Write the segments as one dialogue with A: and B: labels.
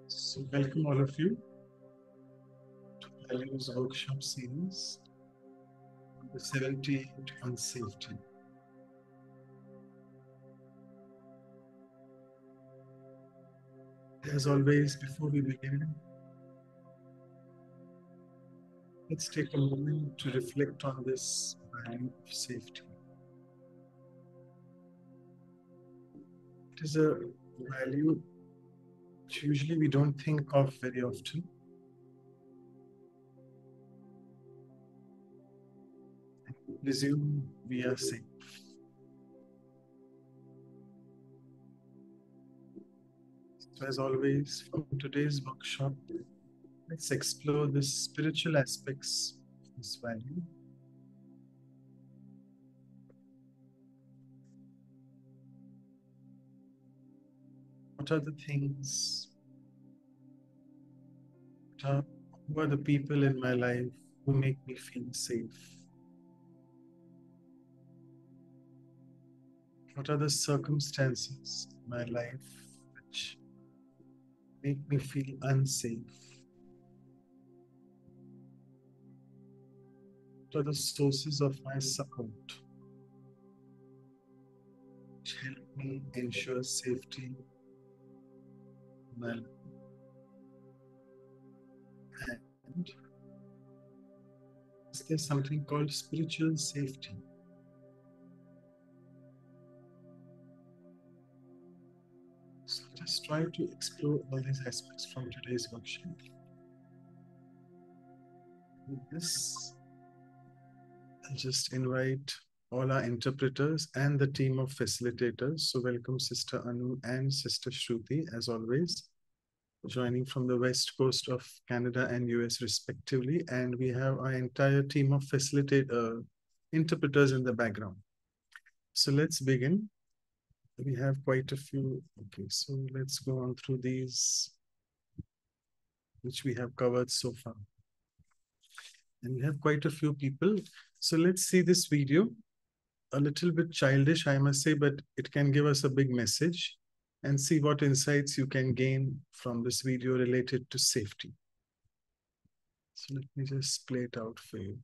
A: So, welcome all of you to Values Workshop Series, the 78 on safety. As always, before we begin, let's take a moment to reflect on this value of safety. It is a value which usually we don't think of very often. We presume we are safe. So, as always, from today's workshop, let's explore the spiritual aspects of this value. What are the things, who are the people in my life who make me feel safe? What are the circumstances in my life which make me feel unsafe? What are the sources of my support which help me ensure safety in my life? And is there something called spiritual safety? So let us try to explore all these aspects from today's workshop. With this, I'll just invite all our interpreters and the team of facilitators. So welcome Sister Anu and Sister Shruti, as always, joining from the west coast of Canada and US respectively. And we have our entire team of interpreters in the background. So let's begin. We have quite a few. Okay, so let's go on through these, which we have covered so far. And we have quite a few people. So let's see this video. A little bit childish, I must say, but it can give us a big message, and see what insights you can gain from this video related to safety. So let me just play it out for you.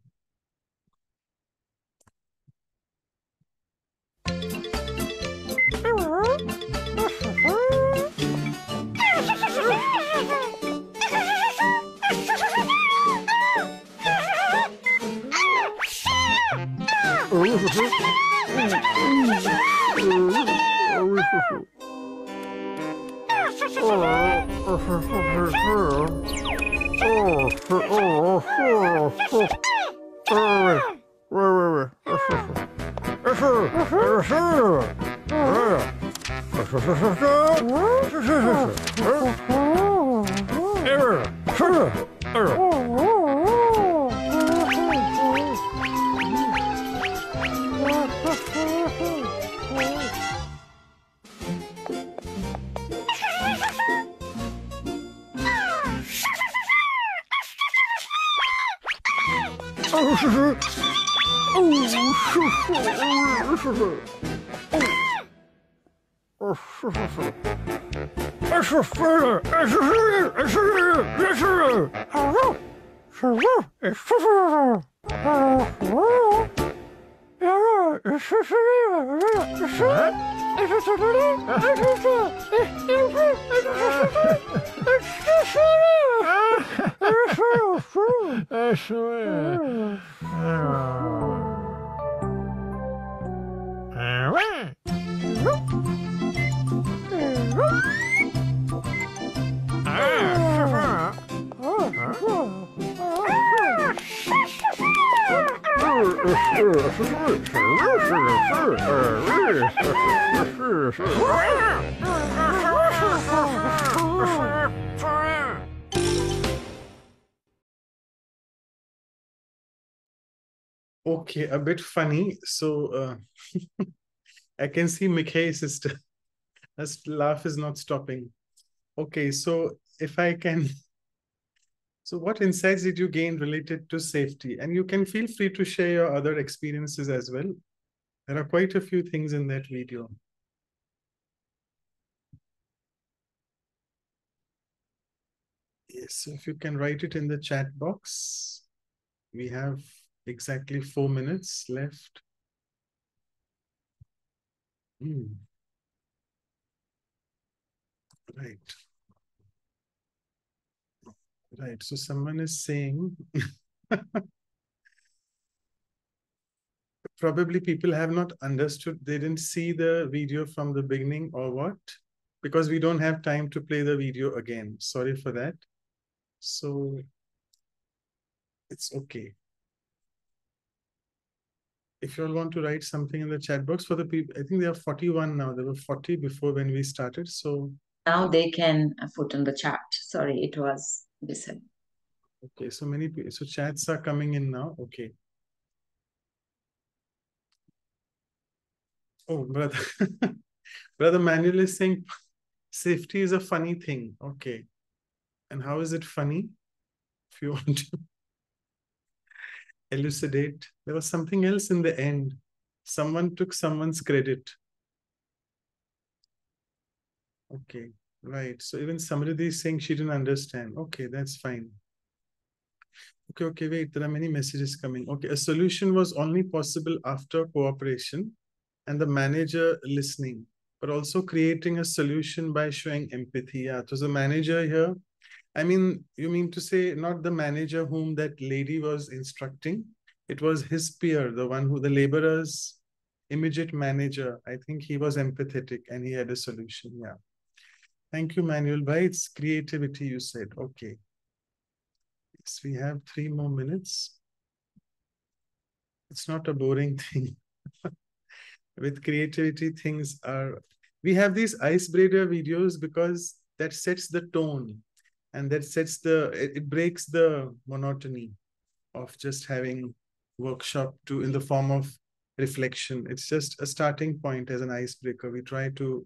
A: Okay, a bit funny. So I can see Mikhail's sister. Her laugh is not stopping. Okay, so if I can. So what insights did you gain related to safety? And you can feel free to share your other experiences as well. There are quite a few things in that video. Yes, so if you can write it in the chat box. We have exactly 4 minutes left. Right. Right. So someone is saying probably people have not understood. They didn't see the video from the beginning or what? Because we don't have time to play the video again. Sorry for that. So it's okay. If you all want to write something in the chat box for the people, I think there are 41 now. There were 40 before when we started. So
B: now they can put in the chat. Sorry, it was disabled.
A: Okay, so many people. So chats are coming in now. Okay. Oh, brother. Brother Manuel is saying safety is a funny thing. Okay. And how is it funny? If you want to elucidate. There was something else in the end. Someone took someone's credit. Okay. Right. So even Samriddhi is saying she didn't understand. Okay, that's fine. Okay, wait. There are many messages coming. Okay, a solution was only possible after cooperation and the manager listening, but also creating a solution by showing empathy. Yeah, so the manager here, I mean, you mean to say not the manager whom that lady was instructing, it was his peer, the one who the laborer's immediate manager. I think he was empathetic and he had a solution. Yeah. Thank you, Manuel. By its creativity, you said. Okay. Yes, we have 3 more minutes. It's not a boring thing. With creativity, things are. We have these icebreaker videos because that sets the tone and that sets it breaks the monotony of just having workshop to in the form of reflection. It's just a starting point as an icebreaker. We try to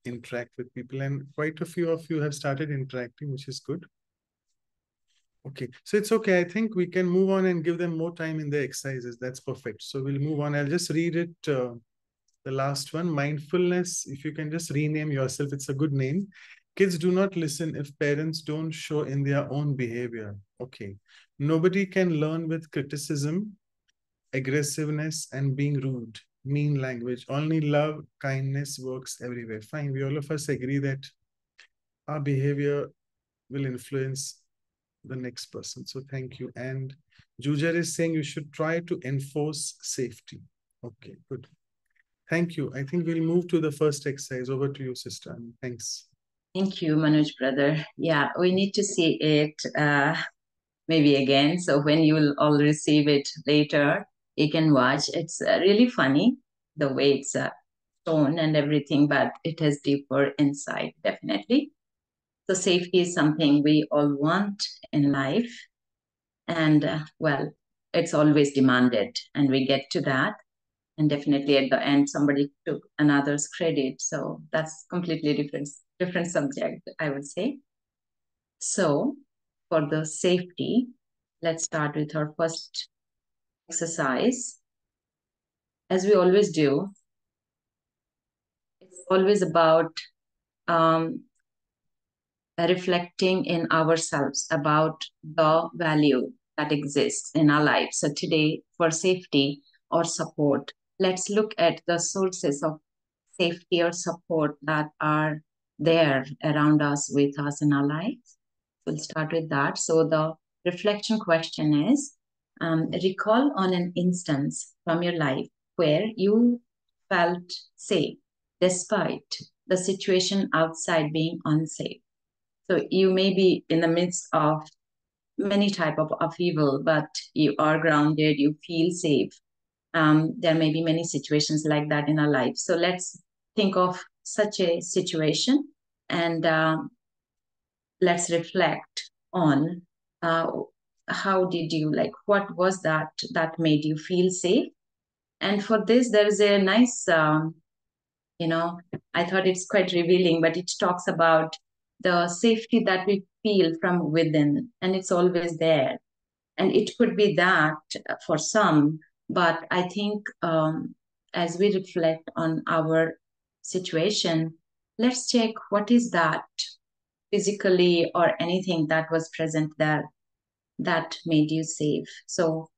A: interact with people, and quite a few of you have started interacting, which is good. Okay, so it's okay. I think we can move on and give them more time in the exercises. That's perfect. So we'll move on. I'll just read it. The last one, mindfulness. If you can just rename yourself, it's a good name. Kids do not listen if parents don't show in their own behavior. Okay. Nobody can learn with criticism, aggressiveness, and being rude, mean language. Only love, kindness works everywhere. Fine. We all of us agree that our behavior will influence the next person. So thank you. And Jujar is saying you should try to enforce safety. Okay, good. Thank you. I think we'll move to the first exercise. Over to you, sister. Thanks.
B: Thank you, Manoj brother. Yeah, we need to see it maybe again. So when you will all receive it later, you can watch. It's really funny the way it's shown and everything, but it has deeper insight, definitely. So safety is something we all want in life. And well, it's always demanded, and we get to that. And definitely at the end, somebody took another's credit. So that's completely different subject, I would say. So for the safety, let's start with our first exercise. As we always do, it's always about um, reflecting in ourselves about the value that exists in our lives. So today, for safety or support, let's look at the sources of safety or support that are there around us, with us in our lives. We'll start with that. So the reflection question is, recall on an instance from your life where you felt safe despite the situation outside being unsafe. So you may be in the midst of many type of upheaval, but you are grounded, you feel safe. There may be many situations like that in our life. So let's think of such a situation, and let's reflect on uh, how did you, like, what was that that made you feel safe. And for this, there is a nice you know, I thought it's quite revealing, but it talks about the safety that we feel from within, and it's always there. And it could be that for some, but I think as we reflect on our situation, let's check what is that physically or anything that was present there that made you safe. So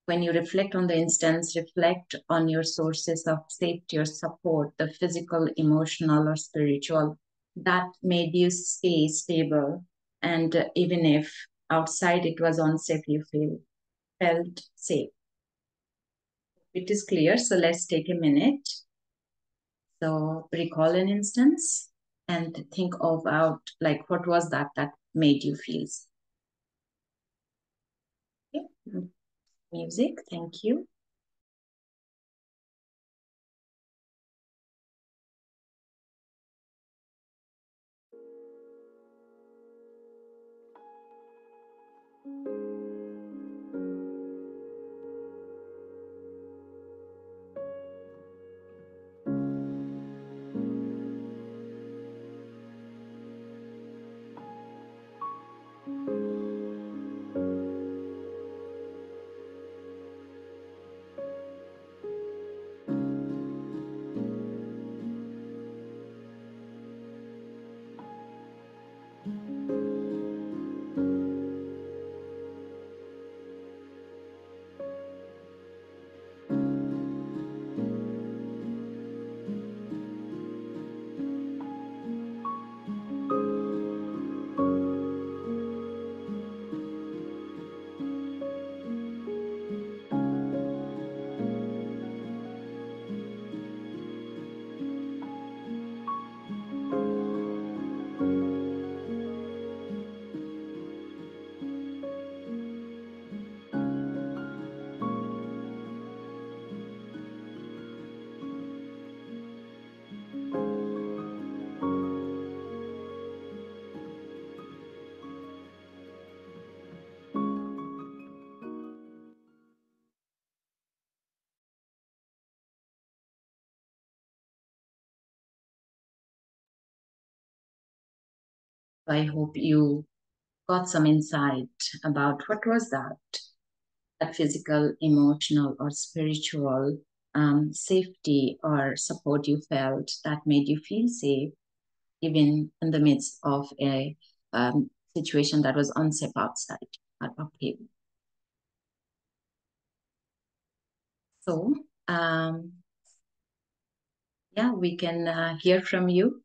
B: when you reflect on the instance, reflect on your sources of safety or support, the physical, emotional, or spiritual, that made you stay stable. And even if outside it was unsafe, you felt safe. It is clear. So let's take a minute. So recall an instance and think about like what was that made you feel safe. Okay. Music, thank you. I hope you got some insight about what was that physical, emotional, or spiritual safety or support you felt that made you feel safe, even in the midst of a situation that was unsafe outside at upheaval. So, yeah, we can hear from you.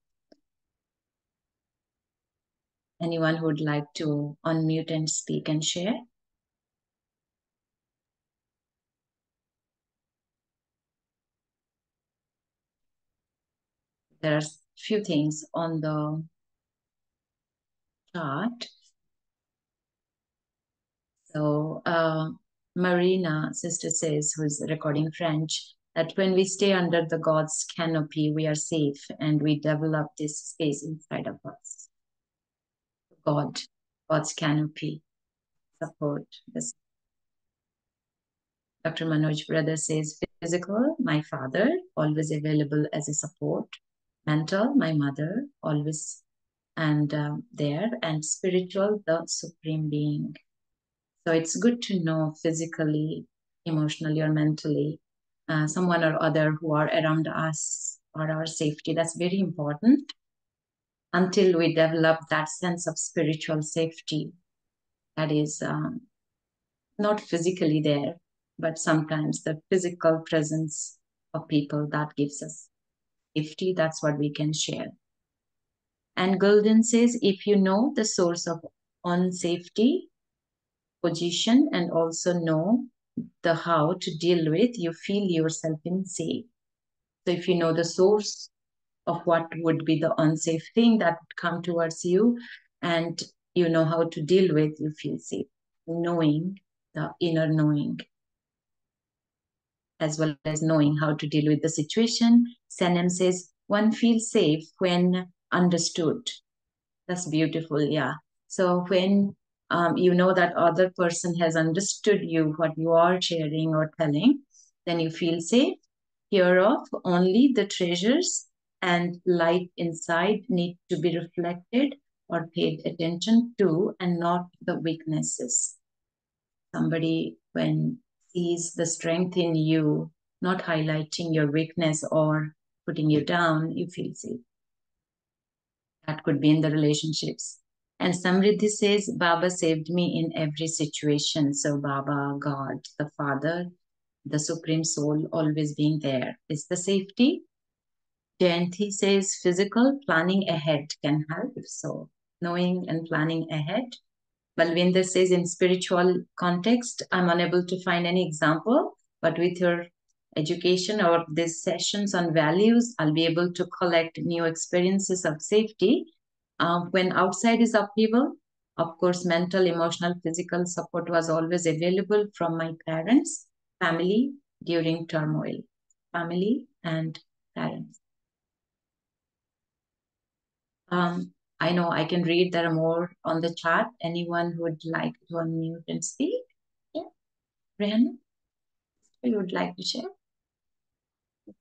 B: Anyone who would like to unmute and speak and share? There's a few things on the chart. So Marina, sister says, who's recording French, that when we stay under the God's canopy, we are safe and we develop this space inside of us. God, God's canopy, support. This. Dr. Manoj Brother says, physical, my father, always available as a support. Mental, my mother, always and there. And spiritual, the supreme being. So it's good to know physically, emotionally, or mentally someone or other who are around us or our safety. That's very important until we develop that sense of spiritual safety that is not physically there, but sometimes the physical presence of people that gives us safety. That's what we can share. And Golden says, if you know the source of unsafety, position, and also know the how to deal with, you feel yourself in safe. So if you know the source of what would be the unsafe thing that would come towards you, and you know how to deal with, you feel safe. Knowing the inner knowing, as well as knowing how to deal with the situation. Sanem says, one feels safe when understood. That's beautiful, yeah. So when you know that other person has understood you, what you are sharing or telling, then you feel safe. Hereof, only the treasures and light inside need to be reflected or paid attention to, and not the weaknesses. Somebody, when sees the strength in you, not highlighting your weakness or putting you down, you feel safe. That could be in the relationships. And Samriddhi says, Baba saved me in every situation. So, Baba, God, the Father, the Supreme Soul always being there is the safety. Jayanti says, physical planning ahead can help. So, knowing and planning ahead. Balvinder says, in spiritual context, I'm unable to find any example, but with your education or these sessions on values, I'll be able to collect new experiences of safety. When outside is upheaval, of course, mental, emotional, physical support was always available from my parents, family during turmoil, family and parents. I know I can read. There are more on the chat. Anyone who would like to unmute and speak? Yeah, Rehan, you would like to share?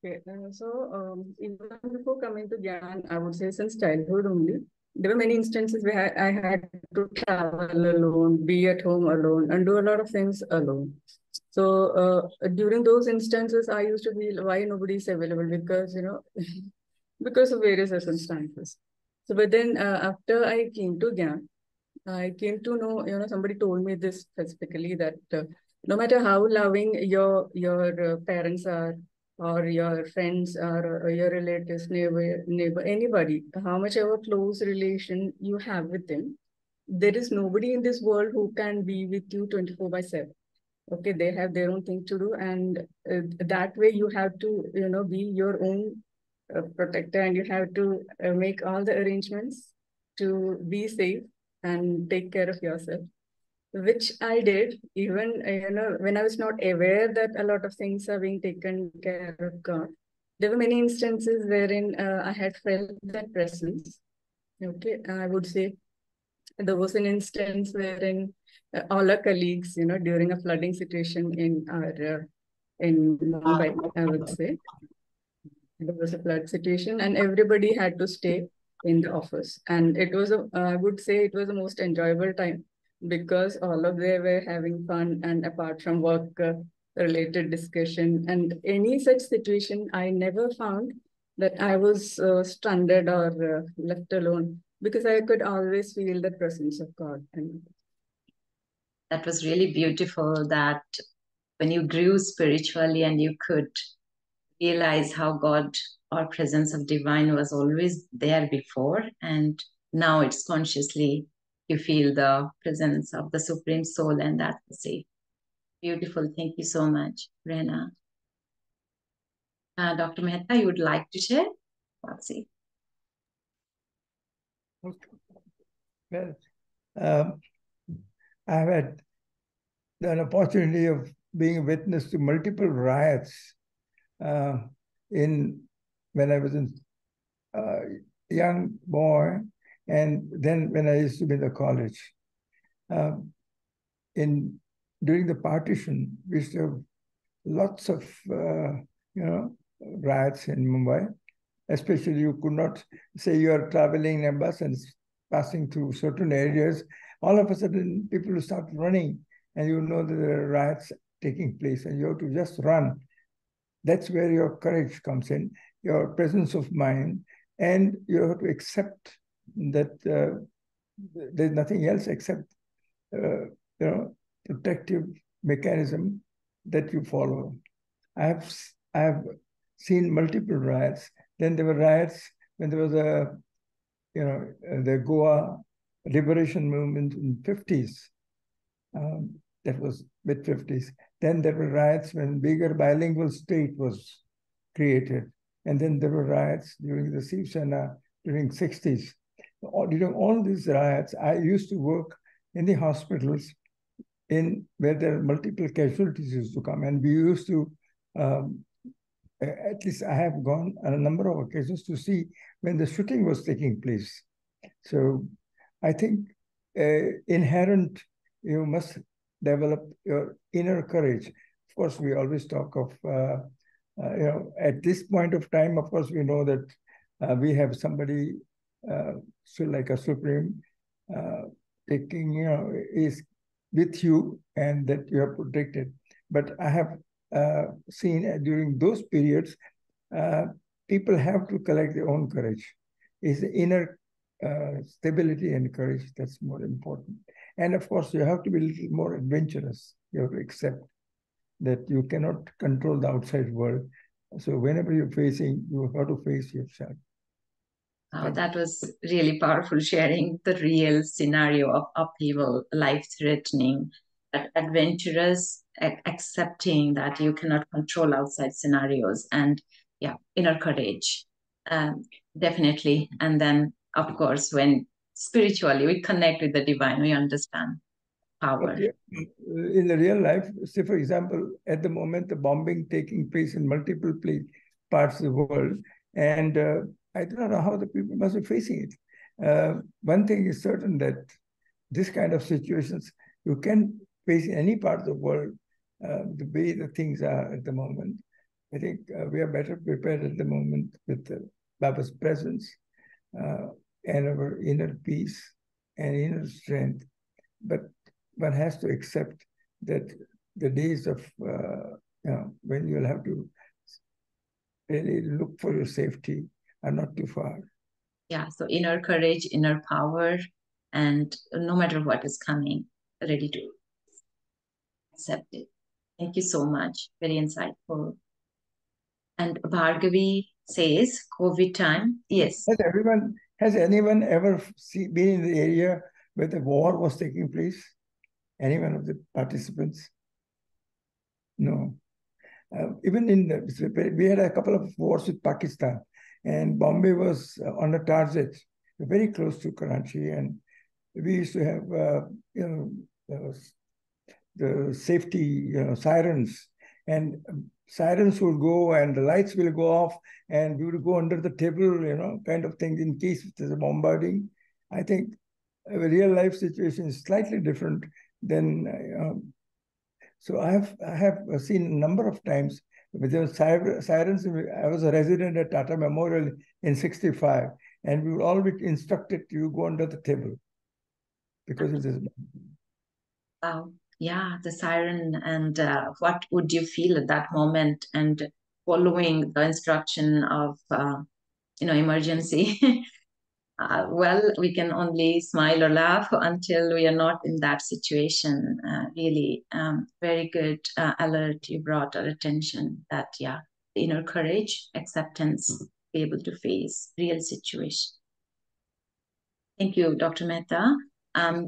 C: Okay, even before coming to Gyan, I would say since childhood only, there were many instances where I had to travel alone, be at home alone, and do a lot of things alone. During those instances, I used to feel why nobody is available because, because of various circumstances. But then after I came to Gyan, I came to know, somebody told me this specifically that no matter how loving your parents are, or your friends, or your relatives, neighbor, anybody, how much ever close relation you have with them, there is nobody in this world who can be with you 24/7. Okay, they have their own thing to do, and that way you have to, be your own protector, and you have to make all the arrangements to be safe and take care of yourself, which I did, even, when I was not aware that a lot of things are being taken care of God. There were many instances wherein I had felt that presence. Okay, I would say there was an instance wherein all our colleagues, during a flooding situation in Mumbai, I would say, there was a flood situation, and everybody had to stay in the office. And it was, I would say, it was the most enjoyable time because all of them were having fun, and apart from work related discussion and any such situation, I never found that I was stranded or left alone because I could always feel the presence of God. And
B: that was really beautiful that when you grew spiritually and you could realize how God or presence of divine was always there before, and now it's consciously you feel the presence of the Supreme Soul, and that's the safe. Beautiful. Thank you so much, Rena. Dr. Mehta, you would like to share? Papsi.
D: Well, um, I've had an opportunity of being a witness to multiple riots uh, in when I was a young boy, and then when I used to be in the college. Um, in during the partition, we used to have lots of riots in Mumbai. Especially, you could not say you are traveling in a bus and passing through certain areas. All of a sudden, people will start running, and you know that there are riots taking place, and you have to just run. That's where your courage comes in, your presence of mind, and you have to accept that there's nothing else except uh, protective mechanism that you follow. I have seen multiple riots. Then there were riots when there was the Goa liberation movement in 50s. That was mid 50s. Then there were riots when bigger bilingual state was created. And then there were riots during the Shiv Sena during 60s. During all these riots, I used to work in the hospitals in where there are multiple casualties used to come. And we used to, at least I have gone on a number of occasions to see when the shooting was taking place. So I think inherent, you must develop your inner courage. Of course, we always talk of, at this point of time, of course, we know that we have somebody so like a supreme taking, is with you and that you are protected. But I have seen during those periods, people have to collect their own courage. Is the inner stability and courage. That's more important. And of course, you have to be a little more adventurous. You have to accept that you cannot control the outside world. So whenever you're facing, you have to face yourself.
B: That was really powerful, sharing the real scenario of upheaval, life-threatening, adventurous, accepting that you cannot control outside scenarios, and yeah, inner courage, um, definitely. And then, of course, when spiritually we connect with the divine, we understand power.
D: Okay. In the real life, say for example, at the moment, the bombing taking place in multiple parts of the world, and I do not know how the people must be facing it. One thing is certain that this kind of situations you can face in any part of the world. The way the things are at the moment, I think we are better prepared at the moment with Baba's presence and our inner peace and inner strength. But one has to accept that the days of when you'll have to really look for your safety are not too far.
B: Yeah, so inner courage, inner power, and no matter what is coming, ready to accept it. Thank you so much. Very insightful. And Bhargavi says, COVID time. Yes.
D: Has anyone ever been in the area where the war was taking place? Any one of the participants? No. Even we had a couple of wars with Pakistan, and Bombay was on a target, very close to Karachi, and we used to have, the safety, sirens, and sirens would go and the lights will go off, and we would go under the table, kind of thing in case there's a bombarding. I think a real life situation is slightly different than. So I have seen a number of times with the sirens. I was a resident at Tata Memorial in '65, and we would all be instructed to go under the table because it is.
B: Wow. Yeah, the siren, and what would you feel at that moment? And following the instruction of, emergency. Well, we can only smile or laugh until we are not in that situation. Really, very good alert you brought our attention that, yeah, inner courage, acceptance, be able to face real situation. Thank you, Dr. Mehta.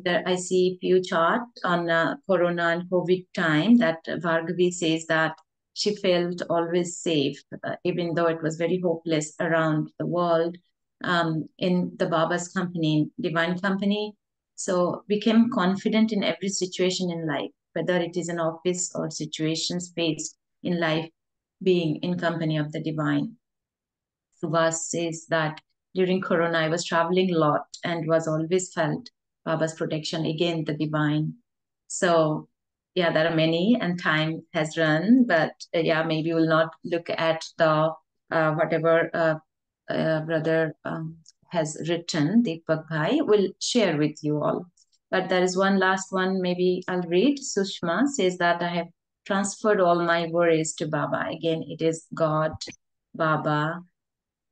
B: There I see few chart on Corona and COVID time that Bhargavi says that she felt always safe, even though it was very hopeless around the world, in the Baba's company, Divine Company. So became confident in every situation in life, whether it is an office or situations faced in life, being in company of the Divine. Subhas says that during Corona, I was traveling a lot and was always felt Baba's protection, again, the divine. So, yeah, there are many, and time has run, but yeah, maybe we'll not look at the whatever brother has written, Deepak Bhai, will share with you all. But there is one last one, maybe I'll read. Sushma says that I have transferred all my worries to Baba. Again, it is God, Baba,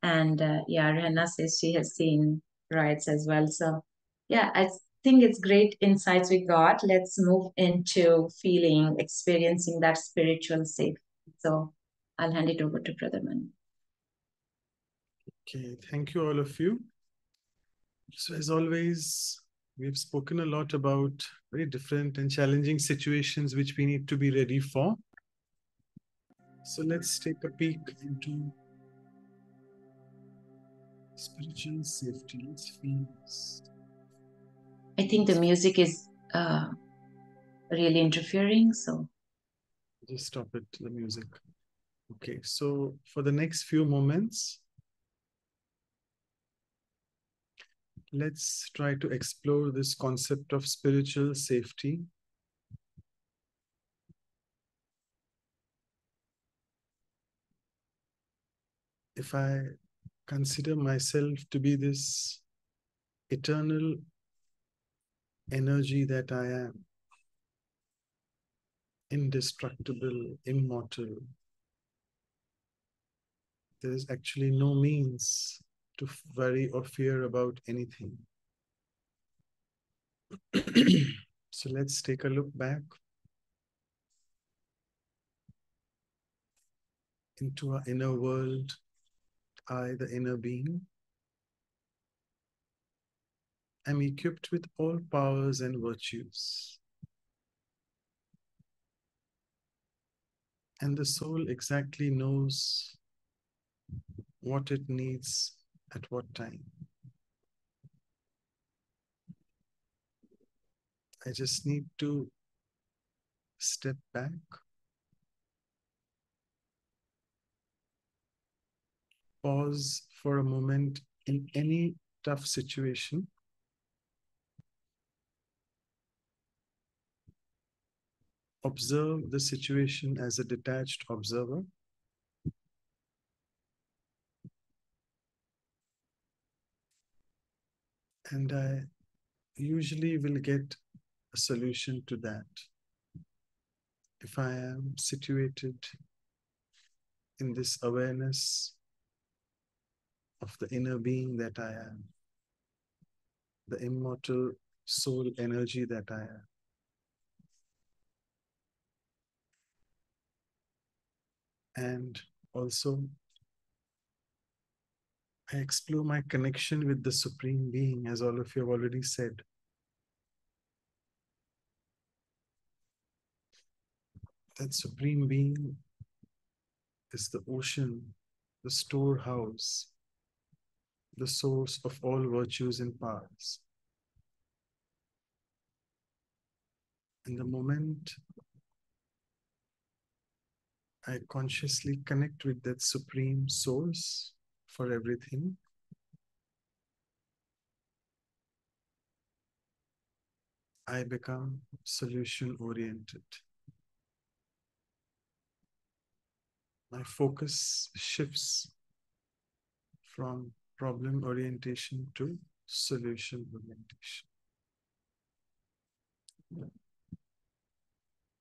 B: and yeah, Rehna says she has seen riots as well. So yeah, I think it's great insights we got. Let's move into feeling, experiencing that spiritual safety. So I'll hand it over to Brother Manu.
A: Okay, thank you all of you. So as always, we've spoken a lot about very different and challenging situations which we need to be ready for. So let's take a peek into spiritual safety. Let's feel this.
B: I think the music is really interfering, so
A: just stop it, the music. Okay, so for the next few moments, let's try to explore this concept of spiritual safety. If I consider myself to be this eternal energy that I am, indestructible, immortal, there is actually no means to worry or fear about anything. So let's take a look back into our inner world, I, the inner being. I'm equipped with all powers and virtues. And the soul exactly knows what it needs at what time. I just need to step back, pause for a moment in any tough situation, observe the situation as a detached observer, and I usually will get a solution to that. If I am situated in this awareness of the inner being that I am, the immortal soul energy that I am, and also I explore my connection with the Supreme Being, as all of you have already said. That Supreme Being is the ocean, the storehouse, the source of all virtues and powers. In the moment I consciously connect with that Supreme Source for everything, I become solution-oriented. My focus shifts from problem orientation to solution orientation.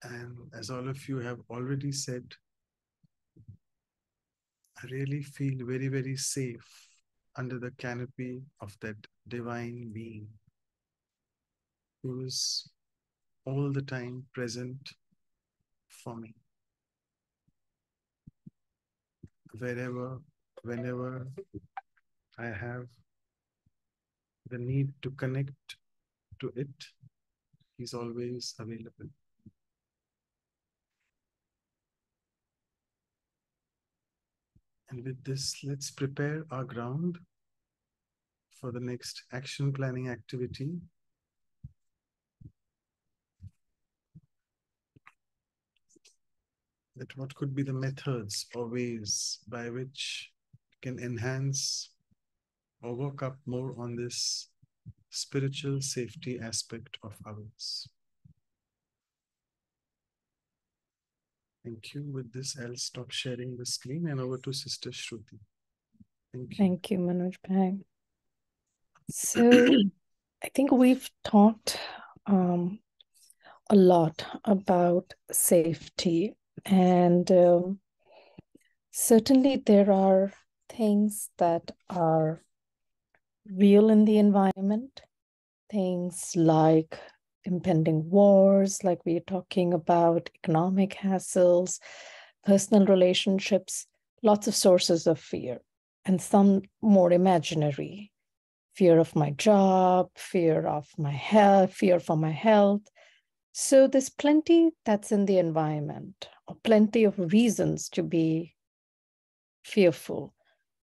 A: And as all of you have already said, I really feel very, very safe under the canopy of that divine being who is all the time present for me. Wherever, whenever I have the need to connect to it, he's always available. And with this, let's prepare our ground for the next action planning activity. That what could be the methods or ways by which we can enhance or work up more on this spiritual safety aspect of ours. Thank you. With this, I'll stop sharing the screen and over to Sister Shruti. Thank you.
E: Thank you, Manoj Bhai. So I think we've talked a lot about safety, and certainly there are things that are real in the environment, things like impending wars, like we're talking about, economic hassles, personal relationships, lots of sources of fear, and some more imaginary. Fear of my job, fear of my health, fear for my health. So there's plenty that's in the environment, or plenty of reasons to be fearful.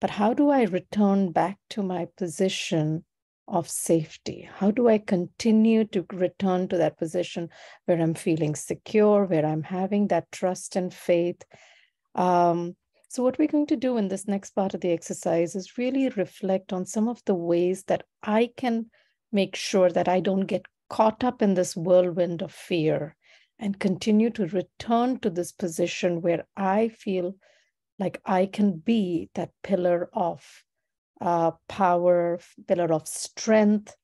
E: But how do I return back to my position of safety? How do I continue to return to that position where I'm feeling secure, where I'm having that trust and faith? So what we're going to do in this next part of the exercise is really reflect on some of the ways that I can make sure that I don't get caught up in this whirlwind of fear and continue to return to this position where I feel like I can be that pillar of power, pillar of strength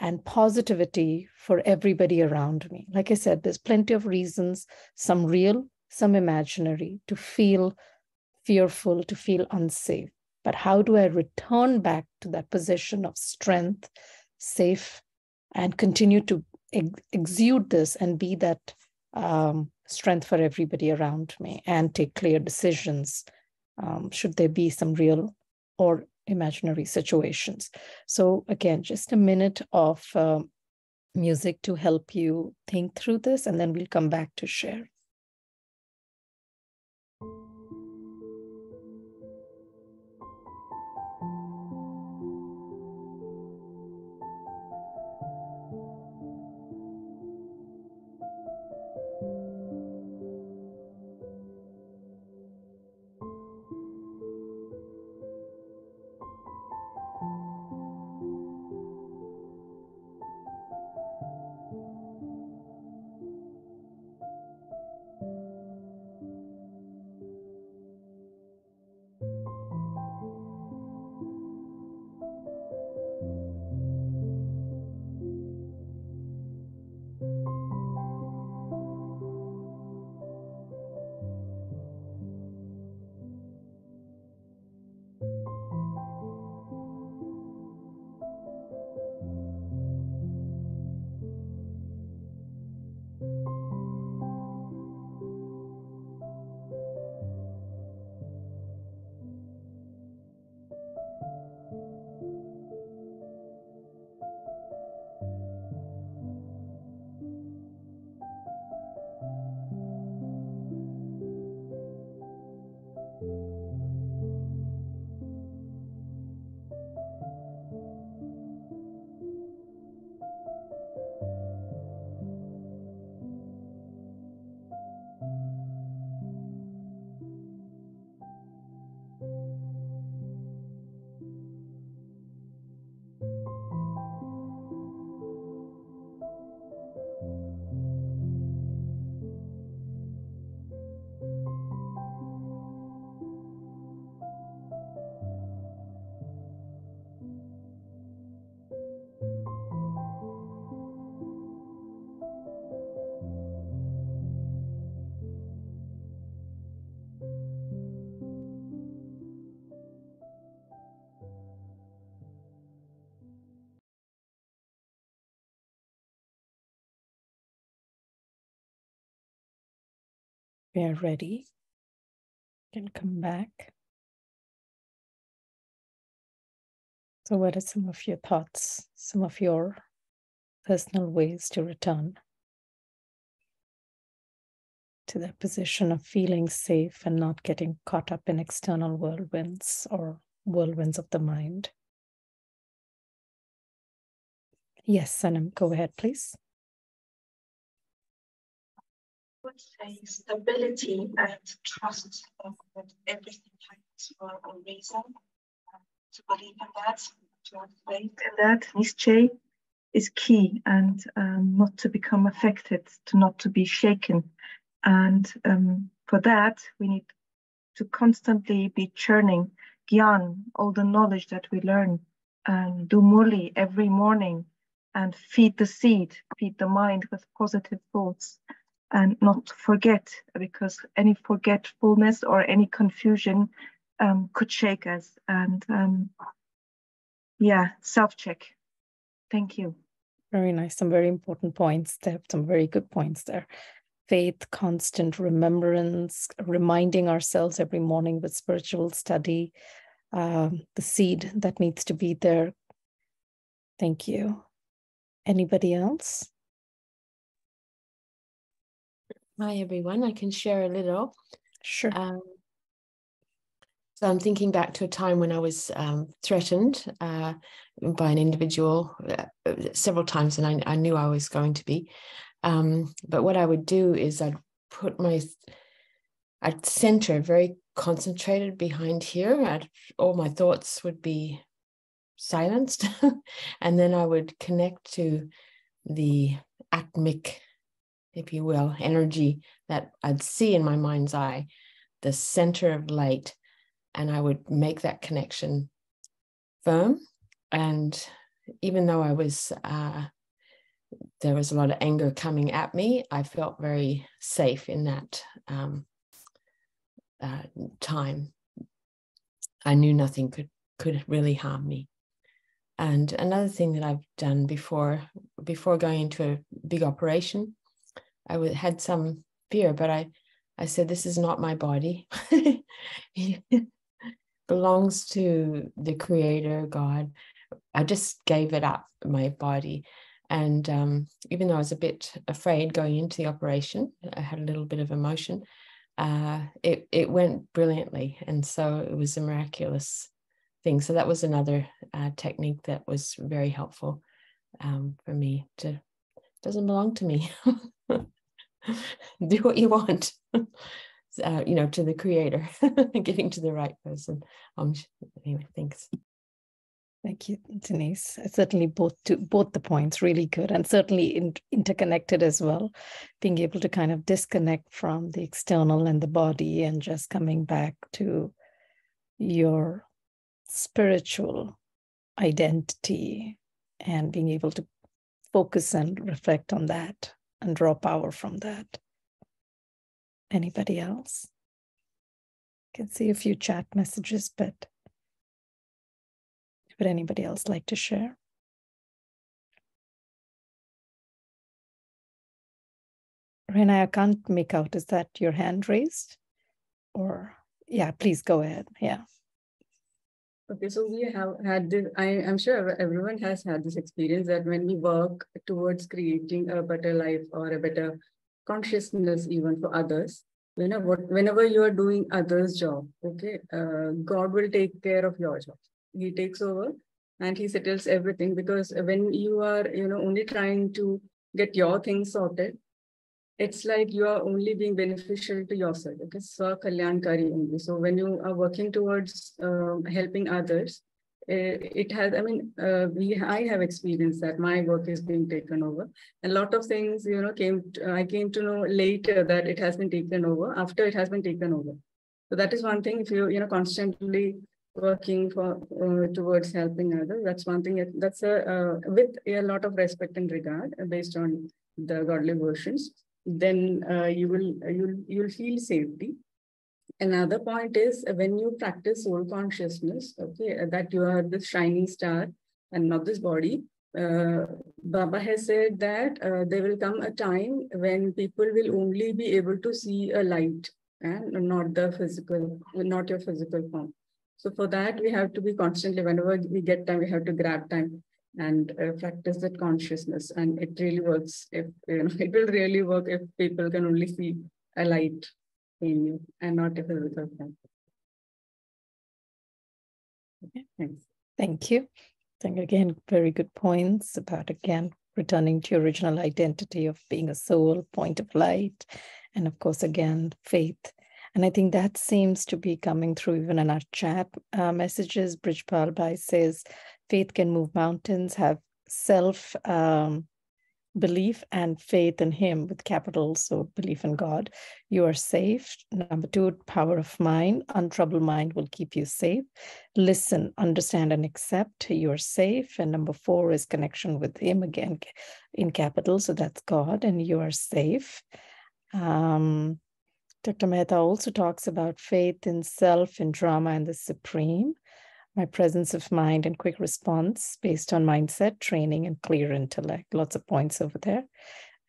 E: and positivity for everybody around me. Like I said, there's plenty of reasons, some real, some imaginary, to feel fearful, to feel unsafe. but how do I return back to that position of strength, safe, and continue to exude this and be that strength for everybody around me and take clear decisions, should there be some real or imaginary situations. So again, just a minute of music to help you think through this, and then we'll come back to share. We are ready. You can come back. So what are some of your thoughts, some of your personal ways to return to that position of feeling safe and not getting caught up in external whirlwinds or whirlwinds of the mind? Yes, Sanam, go ahead, please.
F: I would say stability and trust that everything happens for a reason. To believe in that, to have faith in that, Nischay is key, and not to become affected, not to be shaken. And for that, we need to constantly be churning Gyan, all the knowledge that we learn, and do Murli every morning, and feed the seed, feed the mind with positive thoughts, and not forget, because any forgetfulness or any confusion could shake us. And yeah, self-check. Thank you.
E: Very nice. Some very important points there. Some very good points there. Faith, constant remembrance, reminding ourselves every morning with spiritual study, the seed that needs to be there. Thank you. Anybody else?
G: Hi, everyone. I can share a little.
E: Sure.
G: So I'm thinking back to a time when I was threatened by an individual several times, and I knew I was going to be. But what I would do is I'd center very concentrated behind here. All my thoughts would be silenced, and then I would connect to the atmic, if you will, energy that I'd see in my mind's eye, the center of light, and I would make that connection firm. And even though there was a lot of anger coming at me, I felt very safe in that time. I knew nothing could really harm me. And another thing that I've done before going into a big operation, I had some fear, but I said, this is not my body. It belongs to the Creator, God. I just gave it up, my body. And even though I was a bit afraid going into the operation, I had a little bit of emotion, it went brilliantly. And so it was a miraculous thing. So that was another technique that was very helpful for me. Doesn't belong to me. Do what you want, to the Creator, giving to the right person. Anyway, thanks.
E: Thank you, Denise. Certainly both the points really good, and certainly interconnected as well. Being able to kind of disconnect from the external and the body and just coming back to your spiritual identity and being able to focus and reflect on that and draw power from that. Anybody else? I can see a few chat messages, but would anybody else like to share? Rena, I can't make out. Is that your hand raised? Or, yeah, please go ahead. Yeah.
C: Okay, so we have had this, I'm sure everyone has had this experience that when we work towards creating a better life or a better consciousness even for others, whenever you are doing others' job, okay, God will take care of your job. He takes over and he settles everything, because when you are, only trying to get your things sorted, it's like you are only being beneficial to yourself. Okay, Swa Kalyankari only. So when you are working towards helping others, it has. I mean, I have experienced that my work is being taken over. A lot of things, I came to know later that it has been taken over after it has been taken over. So that is one thing. If you constantly working for towards helping others, that's one thing. That's with a lot of respect and regard based on the godly versions. Then you'll feel safety. Another point is when you practice soul consciousness, okay, that you are this shining star and not this body. Baba has said that there will come a time when people will only be able to see a light and not your physical form. So for that, we have to be constantly, whenever we get time, we have to grab time and practice that consciousness. And it really works. If it will really work if people can only see a light in you and not a physical form. Okay, thanks.
E: Thank you. I think, again, very good points about, again, returning to your original identity of being a soul, point of light, and of course, again, faith. And I think that seems to be coming through even in our chat messages. Brijpal Bhai says, faith can move mountains, have self belief and faith in him with capital, so belief in God. You are safe. Number 2, power of mind. Untroubled mind will keep you safe. Listen, understand, and accept. You are safe. And number 4 is connection with him, again in capital, so that's God, and you are safe. Dr. Mehta also talks about faith in self, in drama, and the supreme. My presence of mind and quick response based on mindset, training, and clear intellect. Lots of points over there.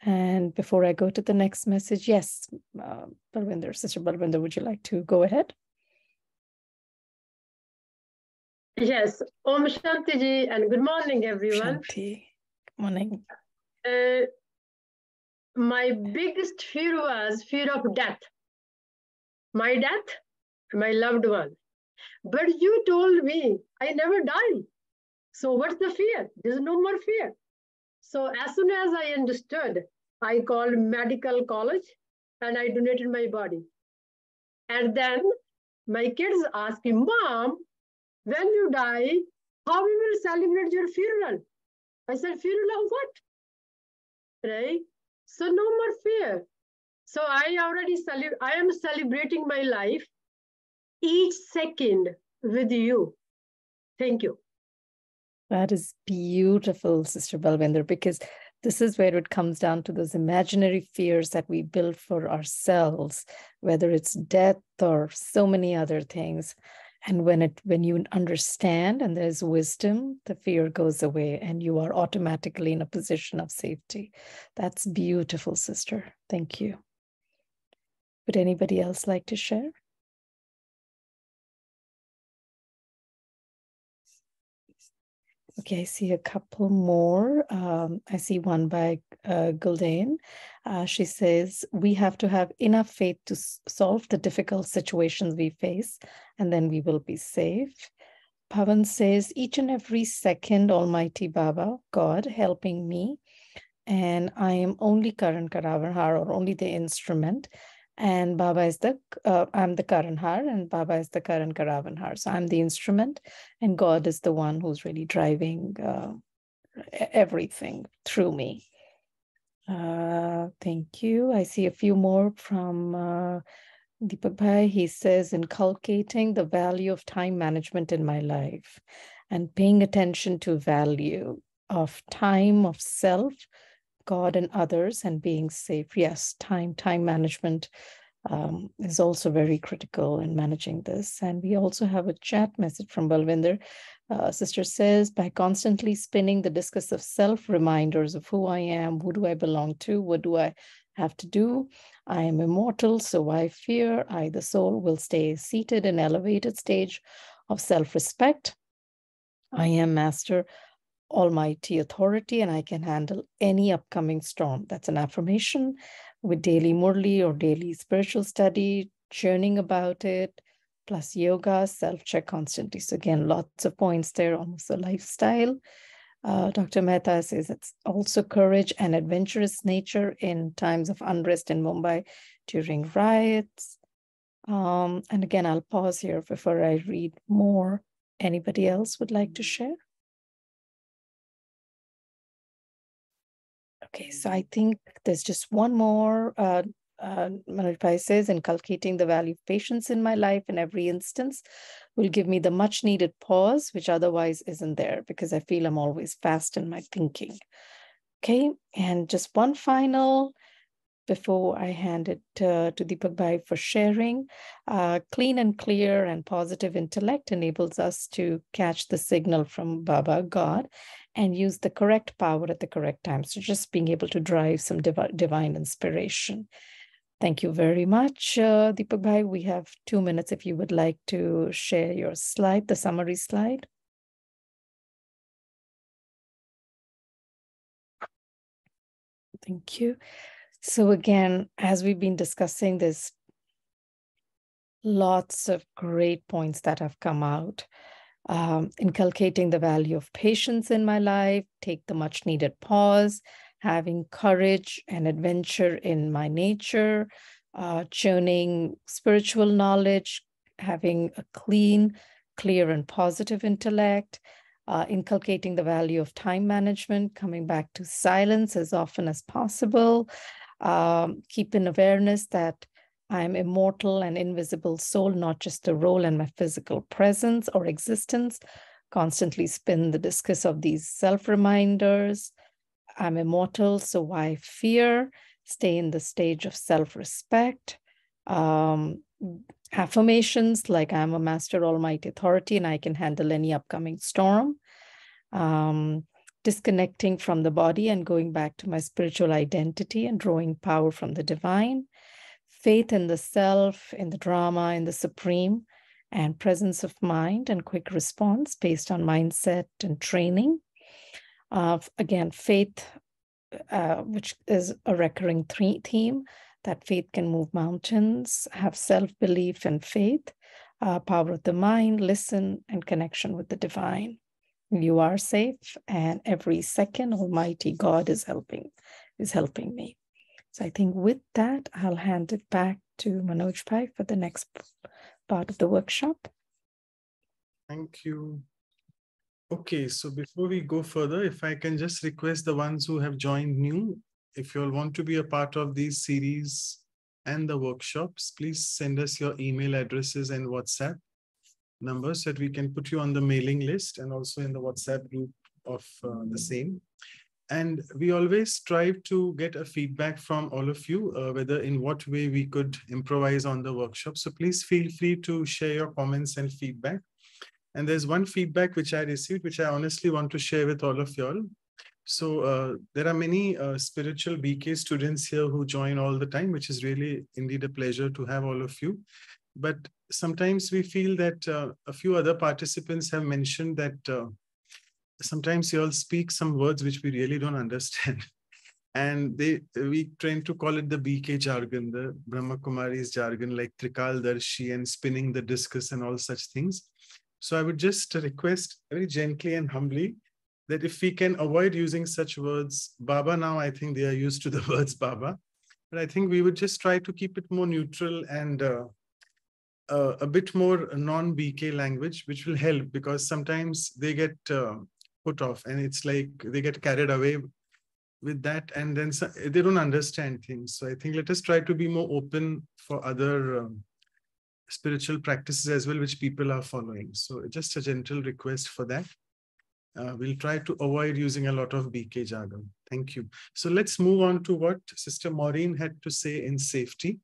E: And before I go to the next message, yes, Balwinder, Sister Balwinder, would you like to go ahead?
H: Yes, Om Shanti Ji, and good morning, everyone.
E: Shanti, good morning.
H: My biggest fear was fear of death. My death, my loved one. But you told me I never die. So what's the fear? There's no more fear. So as soon as I understood, I called medical college and I donated my body. And then my kids asked me, Mom, when you die, how we will celebrate your funeral? I said, funeral of what? Right? So no more fear. So I am celebrating my life each second with you. Thank you.
E: That is beautiful, Sister Balwinder, because this is where it comes down to those imaginary fears that we build for ourselves, whether it's death or so many other things. And when you understand and there's wisdom, the fear goes away and you are automatically in a position of safety. That's beautiful, sister. Thank you. Would anybody else like to share? Okay, I see a couple more. I see one by Guldain. She says, we have to have enough faith to solve the difficult situations we face, and then we will be safe. Pavan says, each and every second, Almighty Baba, God, helping me, and I am only Karan Karavanhar, or only the instrument, and Baba is I'm the Karanhar, and Baba is the Karan Karavanhar. So I'm the instrument, and God is the one who's really driving everything through me. Thank you. I see a few more from Deepak Bhai. He says, inculcating the value of time management in my life and paying attention to value of time, of self, God and others, and being safe. Yes, time management is also very critical in managing this. And we also have a chat message from Balvinder. Sister says, by constantly spinning the discus of self, reminders of who I am, who do I belong to, what do I have to do? I am immortal, so why fear? I, the soul, will stay seated in elevated stage of self-respect. I am master, almighty authority, and I can handle any upcoming storm. That's an affirmation with daily Murli or daily spiritual study, churning about it, plus yoga, self-check constantly. So again, lots of points there, almost a lifestyle. Dr. Mehta says it's also courage and adventurous nature in times of unrest in Mumbai during riots. And again, I'll pause here before I read more. Anybody else would like to share? Okay, so I think there's just one more. Manoj Bhai says, inculcating the value of patience in my life in every instance will give me the much needed pause, which otherwise isn't there because I feel I'm always fast in my thinking. Okay, and just one final before I hand it to Deepak Bhai for sharing. Clean and clear and positive intellect enables us to catch the signal from Baba, God, and use the correct power at the correct time. So just being able to drive some divine inspiration. Thank you very much, Deepak Bhai. We have 2 minutes if you would like to share your slide, the summary slide. Thank you. So again, as we've been discussing, there's lots of great points that have come out. Inculcating the value of patience in my life, take the much needed pause, having courage and adventure in my nature, churning spiritual knowledge, having a clean, clear and positive intellect, inculcating the value of time management, coming back to silence as often as possible, keep in awareness that I'm immortal and invisible soul, not just a role in my physical presence or existence. Constantly spin the discus of these self-reminders. I'm immortal, so why fear? Stay in the stage of self-respect. Affirmations like I'm a master almighty authority and I can handle any upcoming storm. Disconnecting from the body and going back to my spiritual identity and drawing power from the divine. Faith in the self, in the drama, in the supreme, and presence of mind and quick response based on mindset and training. Again, faith, which is a recurring theme, that faith can move mountains, have self-belief and faith, power of the mind, listen, and connection with the divine. You are safe, and every second, Almighty God is helping me. So I think with that, I'll hand it back to Manoj Bhai for the next part of the workshop.
A: Thank you. Okay, so before we go further, if I can just request the ones who have joined new, if you all want to be a part of these series and the workshops, please send us your email addresses and WhatsApp numbers so that we can put you on the mailing list and also in the WhatsApp group of the same. And we always strive to get a feedback from all of you, whether in what way we could improvise on the workshop. So please feel free to share your comments and feedback. And there's one feedback which I received, which I honestly want to share with all of y'all. So there are many spiritual BK students here who join all the time, which is really indeed a pleasure to have all of you. But sometimes we feel that a few other participants have mentioned that sometimes you all speak some words which we really don't understand. And we tend to call it the BK jargon, the Brahma Kumari's jargon, like Trikal Darshi and spinning the discus and all such things. So I would just request very gently and humbly that if we can avoid using such words, Baba, now I think they are used to the words Baba, but I think we would just try to keep it more neutral and a bit more non-BK language, which will help, because sometimes they get put off and it's like they get carried away with that, and then they don't understand things. So I think let us try to be more open for other spiritual practices as well, which people are following. So just a gentle request for that. We'll try to avoid using a lot of BK jargon. Thank you. So let's move on to what Sister Maureen had to say in safety.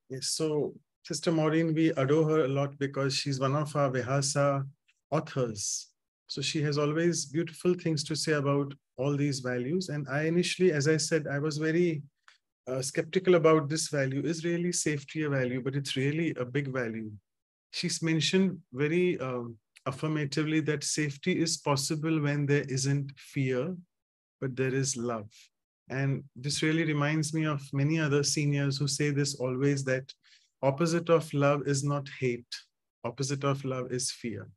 A: Yes, so Sister Maureen, we adore her a lot because she's one of our Vihasa authors. So she has always beautiful things to say about all these values. And I initially, as I said, I was very skeptical about this value. Is really safety a value? But it's really a big value. She's mentioned very affirmatively that safety is possible when there isn't fear, but there is love. And this really reminds me of many other seniors who say this always, that opposite of love is not hate. Opposite of love is fear.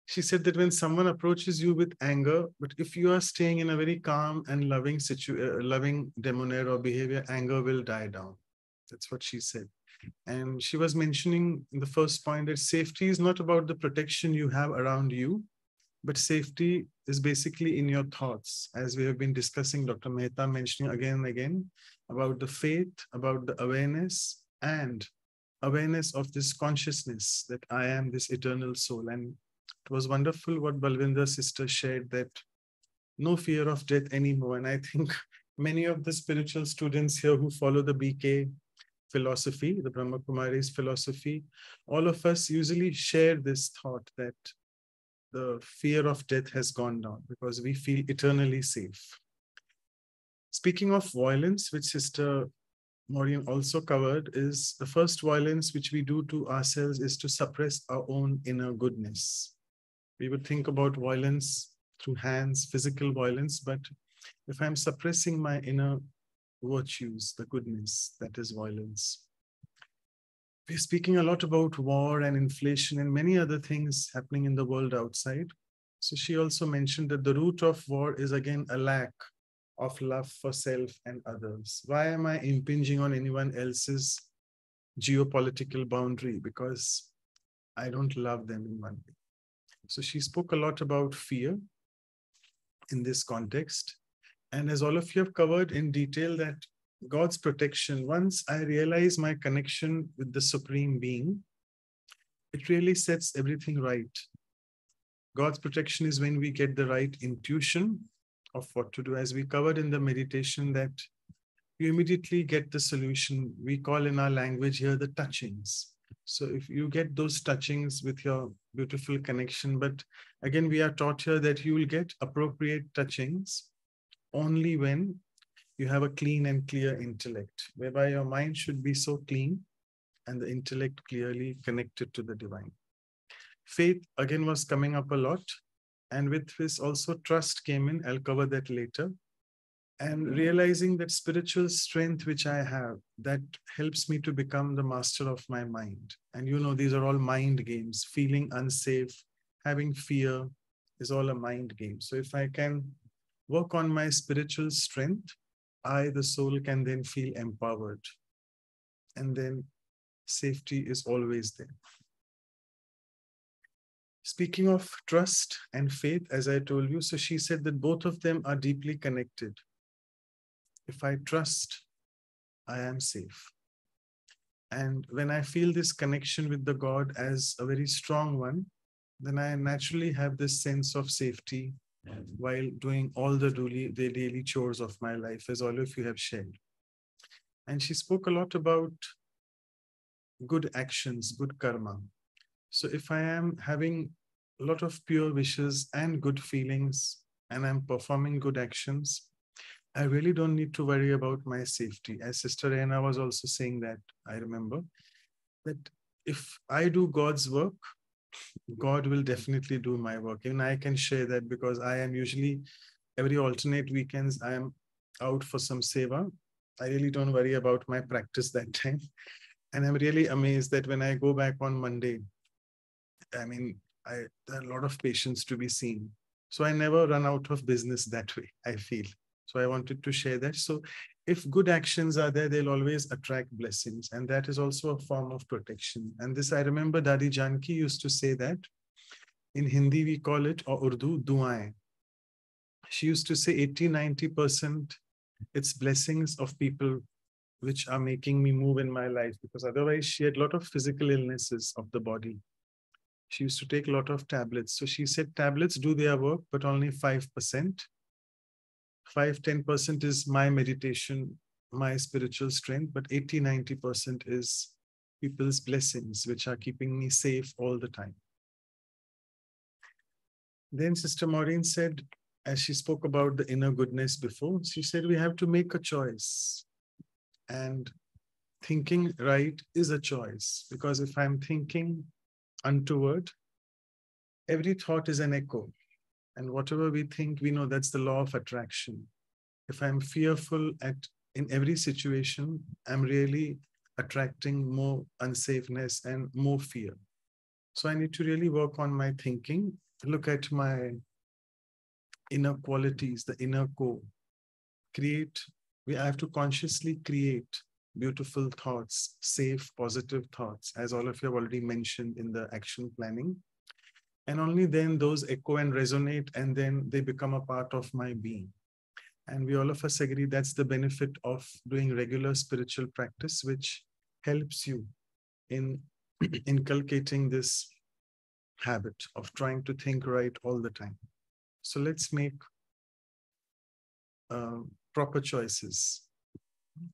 A: She said that when someone approaches you with anger, but if you are staying in a very calm and loving loving demeanor or behavior, anger will die down. That's what she said. And she was mentioning in the first point that safety is not about the protection you have around you, but safety is basically in your thoughts. As we have been discussing, Dr. Mehta mentioning again and again about the faith, about the awareness, and awareness of this consciousness that I am this eternal soul. And it was wonderful what Balvinder's sister shared, that no fear of death anymore. And I think many of the spiritual students here who follow the BK philosophy, the Brahma Kumari's philosophy, all of us usually share this thought that the fear of death has gone down because we feel eternally safe. Speaking of violence, which Sister Maureen also covered, is the first violence which we do to ourselves is to suppress our own inner goodness. We would think about violence through hands, physical violence, but if I'm suppressing my inner virtues, the goodness, that is violence. We're speaking a lot about war and inflation and many other things happening in the world outside. So she also mentioned that the root of war is again a lack of love for self and others. Why am I impinging on anyone else's geopolitical boundary? Because I don't love them in one way. So she spoke a lot about fear in this context. And as all of you have covered in detail, that God's protection, once I realize my connection with the Supreme Being, it really sets everything right. God's protection is when we get the right intuition of what to do. As we covered in the meditation, that you immediately get the solution. We call in our language here the touchings. So if you get those touchings with your beautiful connection, but again, we are taught here that you will get appropriate touchings only when you have a clean and clear intellect, whereby your mind should be so clean and the intellect clearly connected to the divine. Faith again was coming up a lot. And with this also trust came in. I'll cover that later. And realizing that spiritual strength which I have, that helps me to become the master of my mind. And you know, these are all mind games. Feeling unsafe, having fear is all a mind game. So if I can work on my spiritual strength, I, the soul, can then feel empowered. And then safety is always there. Speaking of trust and faith, as I told you, so she said that both of them are deeply connected. If I trust, I am safe. And when I feel this connection with the God as a very strong one, then I naturally have this sense of safety while doing all the daily chores of my life, as all of you have shared. And she spoke a lot about good actions, good karma. So if I am having a lot of pure wishes and good feelings, and I'm performing good actions, I really don't need to worry about my safety. As Sister Anna was also saying that, I remember that if I do God's work, God will definitely do my work. Even I can share that because I am usually every alternate weekends, I am out for some seva. I really don't worry about my practice that time. And I'm really amazed that when I go back on Monday, I mean, there are a lot of patients to be seen. So I never run out of business that way, I feel. So I wanted to share that. So if good actions are there, they'll always attract blessings. And that is also a form of protection. And this, I remember Dadi Janki used to say that. In Hindi, we call it, or Urdu, duaएं. She used to say 80-90% it's blessings of people which are making me move in my life, because otherwise she had a lot of physical illnesses of the body. She used to take a lot of tablets. So she said tablets do their work, but only 5%. 5-10% is my meditation, my spiritual strength, but 80-90% is people's blessings, which are keeping me safe all the time. Then Sister Maureen said, as she spoke about the inner goodness before, she said we have to make a choice. And thinking right is a choice, because if I'm thinking untoward, every thought is an echo. And whatever we think, we know that's the law of attraction. If I'm fearful in every situation, I'm really attracting more unsafeness and more fear. So I need to really work on my thinking, look at my inner qualities, the inner core. I have to consciously create beautiful thoughts, safe, positive thoughts, as all of you have already mentioned in the action planning. And only then those echo and resonate, and then they become a part of my being. And we all of us agree that's the benefit of doing regular spiritual practice, which helps you in inculcating this habit of trying to think right all the time. So let's make proper choices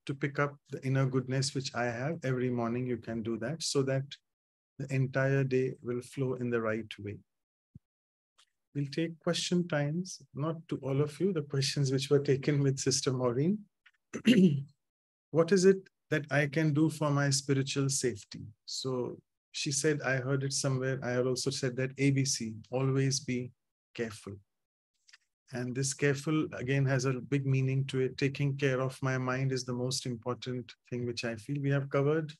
A: to pick up the inner goodness which I have. Every morning you can do that, so that the entire day will flow in the right way. We'll take question times, not to all of you, the questions which were taken with Sister Maureen. What is it that I can do for my spiritual safety? So she said, I heard it somewhere. I also said that ABC, always be careful. And this careful, again, has a big meaning to it. Taking care of my mind is the most important thing which I feel. We have covered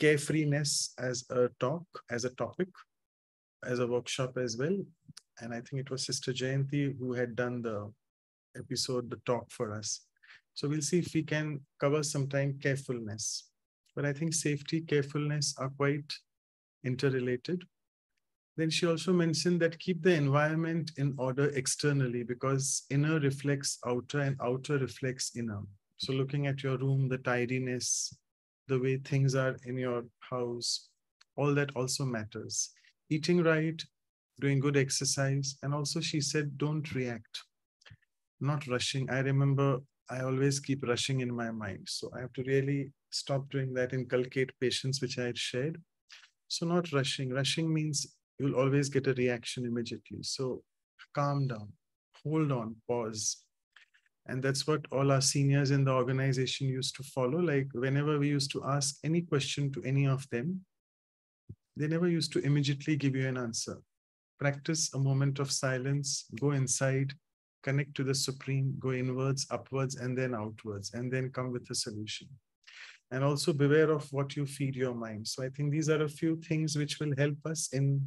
A: carefreeness as a topic, as a workshop as well. And I think it was Sister Jayanti who had done the episode, the talk for us. So we'll see if we can cover sometime carefulness. But I think safety, carefulness are quite interrelated. Then she also mentioned that keep the environment in order externally, because inner reflects outer and outer reflects inner. So looking at your room, the tidiness, the way things are in your house, all that also matters. Eating right, doing good exercise. And also she said, don't react, not rushing. I remember I always keep rushing in my mind. So I have to really stop doing that, inculcate patience, which I had shared. So not rushing. Rushing means you'll always get a reaction immediately. So calm down, hold on, pause. And that's what all our seniors in the organization used to follow. Like whenever we used to ask any question to any of them, they never used to immediately give you an answer. Practice a moment of silence, go inside, connect to the Supreme, go inwards, upwards, and then outwards, and then come with a solution. And also beware of what you feed your mind. So I think these are a few things which will help us in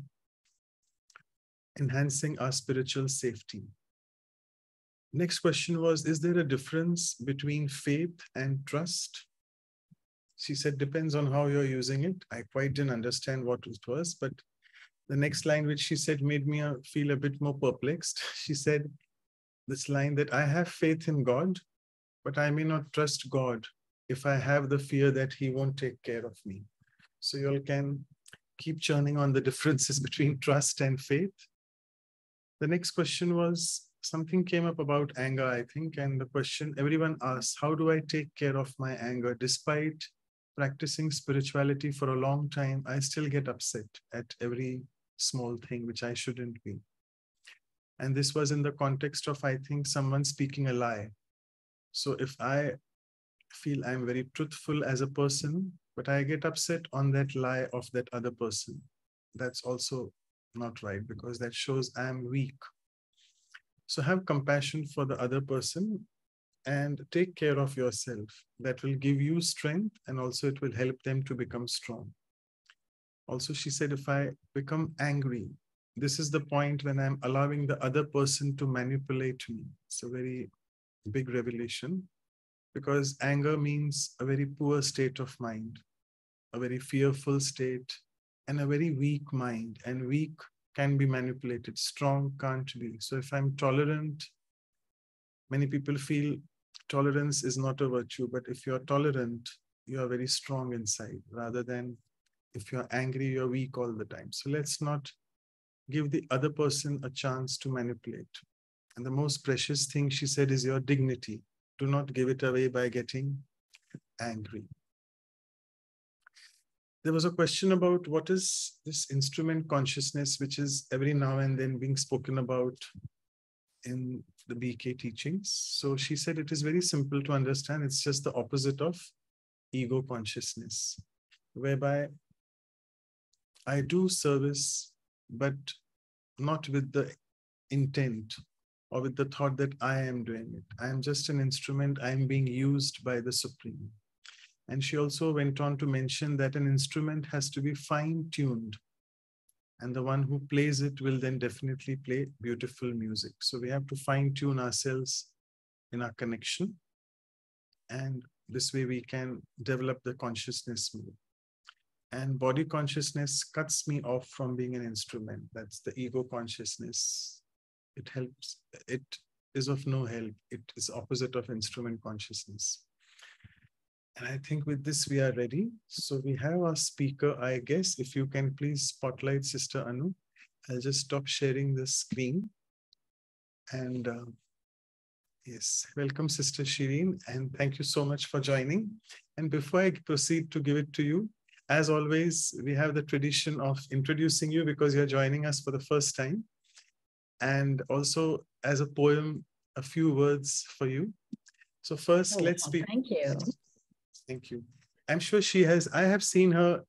A: enhancing our spiritual safety. Next question was, is there a difference between faith and trust? She said, depends on how you're using it. I quite didn't understand what it was, but the next line which she said made me feel a bit more perplexed. She said this line that I have faith in God, but I may not trust God if I have the fear that he won't take care of me. So you all can keep churning on the differences between trust and faith. The next question was, something came up about anger, I think. And the question everyone asks, how do I take care of my anger? Despite practicing spirituality for a long time, I still get upset at every small thing, which I shouldn't be. And this was in the context of, I think, someone speaking a lie. So if I feel I'm very truthful as a person, but I get upset on that lie of that other person, that's also not right, because that shows I'm weak. So have compassion for the other person and take care of yourself. That will give you strength, and also it will help them to become strong. Also, she said, if I become angry, this is the point when I'm allowing the other person to manipulate me. It's a very big revelation, because anger means a very poor state of mind, a very fearful state, and a very weak mind. And weak can be manipulated, strong can't be. So if I'm tolerant, many people feel tolerance is not a virtue, but if you're tolerant, you are very strong inside, rather than if you're angry, you're weak all the time. So let's not give the other person a chance to manipulate. And the most precious thing, she said, is your dignity. Do not give it away by getting angry. There was a question about what is this instrument consciousness, which is every now and then being spoken about in the BK teachings. So she said it is very simple to understand. It's just the opposite of ego consciousness, whereby I do service, but not with the intent or with the thought that I am doing it. I am just an instrument. I am being used by the Supreme. And she also went on to mention that an instrument has to be fine-tuned, and the one who plays it will then definitely play beautiful music. So we have to fine-tune ourselves in our connection, and this way we can develop the consciousness more. And body consciousness cuts me off from being an instrument. That's the ego consciousness. It helps. It is of no help. It is opposite of instrument consciousness. And I think with this, we are ready. So we have our speaker, I guess. If you can please spotlight Sister Anu. I'll just stop sharing the screen. And yes, welcome, Sister Shireen. And thank you so much for joining. And before I proceed to give it to you, as always, we have the tradition of introducing you because you're joining us for the first time. And also, as a poem, a few words for you. So first, let's speak.
B: Thank you.
A: Thank you. I'm sure I have seen her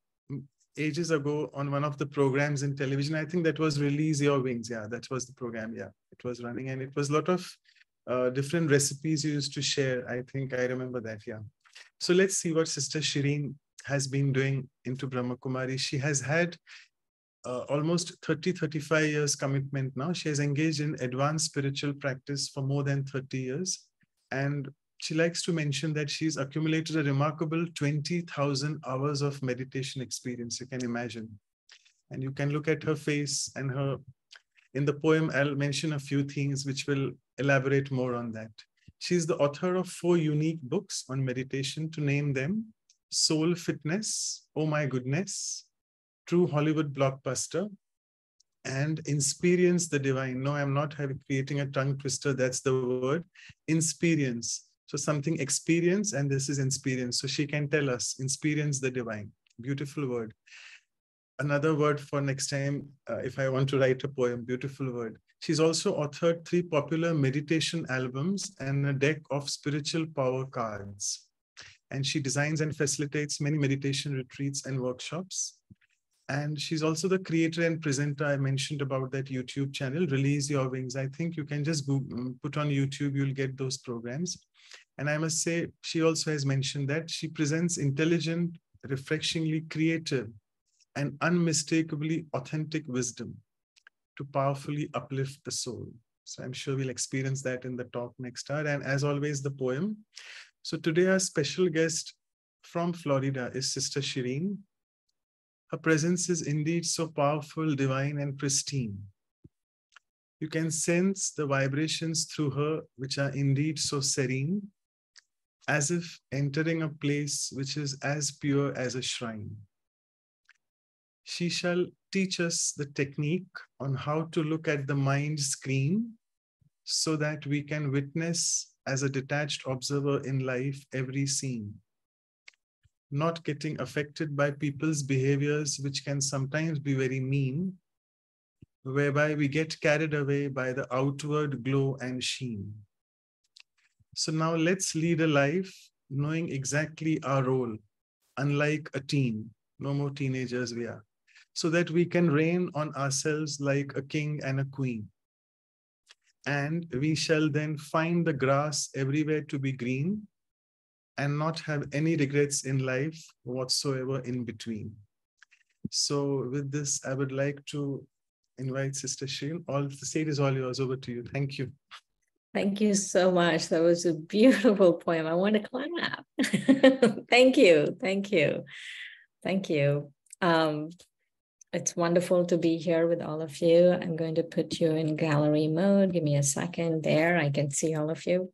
A: ages ago on one of the programs in television. I think that was Release Your Wings. Yeah, that was the program. Yeah, it was running. And it was a lot of different recipes you used to share. I think I remember that. Yeah. So let's see what Sister Shireen has been doing into Brahma Kumari. She has had almost 35 years commitment now. She has engaged in advanced spiritual practice for more than 30 years. And she likes to mention that she's accumulated a remarkable 20,000 hours of meditation experience, you can imagine. And you can look at her face and her, in the poem, I'll mention a few things which will elaborate more on that. She's the author of 4 unique books on meditation, to name them: Soul Fitness, Oh My Goodness, True Hollywood Blockbuster, and Experience the Divine. No, I'm not creating a tongue twister. That's the word, experience. So something experience, and this is experience. So she can tell us, experience the divine. Beautiful word. Another word for next time, if I want to write a poem, beautiful word. She's also authored 3 popular meditation albums and a deck of spiritual power cards. And she designs and facilitates many meditation retreats and workshops. And she's also the creator and presenter. I mentioned about that YouTube channel, Release Your Wings. I think you can just put on YouTube, you'll get those programs. And I must say, she also has mentioned that she presents intelligent, refreshingly creative, and unmistakably authentic wisdom to powerfully uplift the soul. So I'm sure we'll experience that in the talk next hour. And as always, the poem. So today our special guest from Florida is Sister Shireen. Her presence is indeed so powerful, divine, and pristine. You can sense the vibrations through her, which are indeed so serene, as if entering a place which is as pure as a shrine. She shall teach us the technique on how to look at the mind screen so that we can witness as a detached observer in life every scene, not getting affected by people's behaviors, which can sometimes be very mean, whereby we get carried away by the outward glow and sheen. So now let's lead a life knowing exactly our role, unlike a teen, no more teenagers we are, so that we can reign on ourselves like a king and a queen. And we shall then find the grass everywhere to be green and not have any regrets in life whatsoever in between. So with this, I would like to invite Sister Shireen. All the stage is all yours. Over to you. Thank you.
E: Thank you so much. That was a beautiful poem. I want to clap. Thank you. Thank you. Thank you. It's wonderful to be here with all of you. I'm going to put you in gallery mode. Give me a second there. I can see all of you.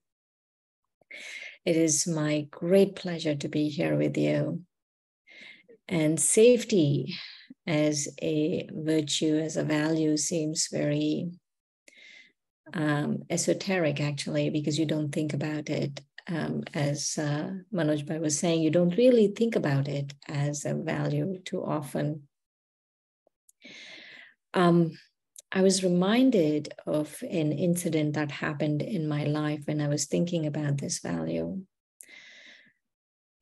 E: It is my great pleasure to be here with you. And safety as a virtue, as a value, seems very esoteric, actually, because you don't think about it. As Manoj Bhai was saying, you don't really think about it as a value too often. I was reminded of an incident that happened in my life when I was thinking about this value.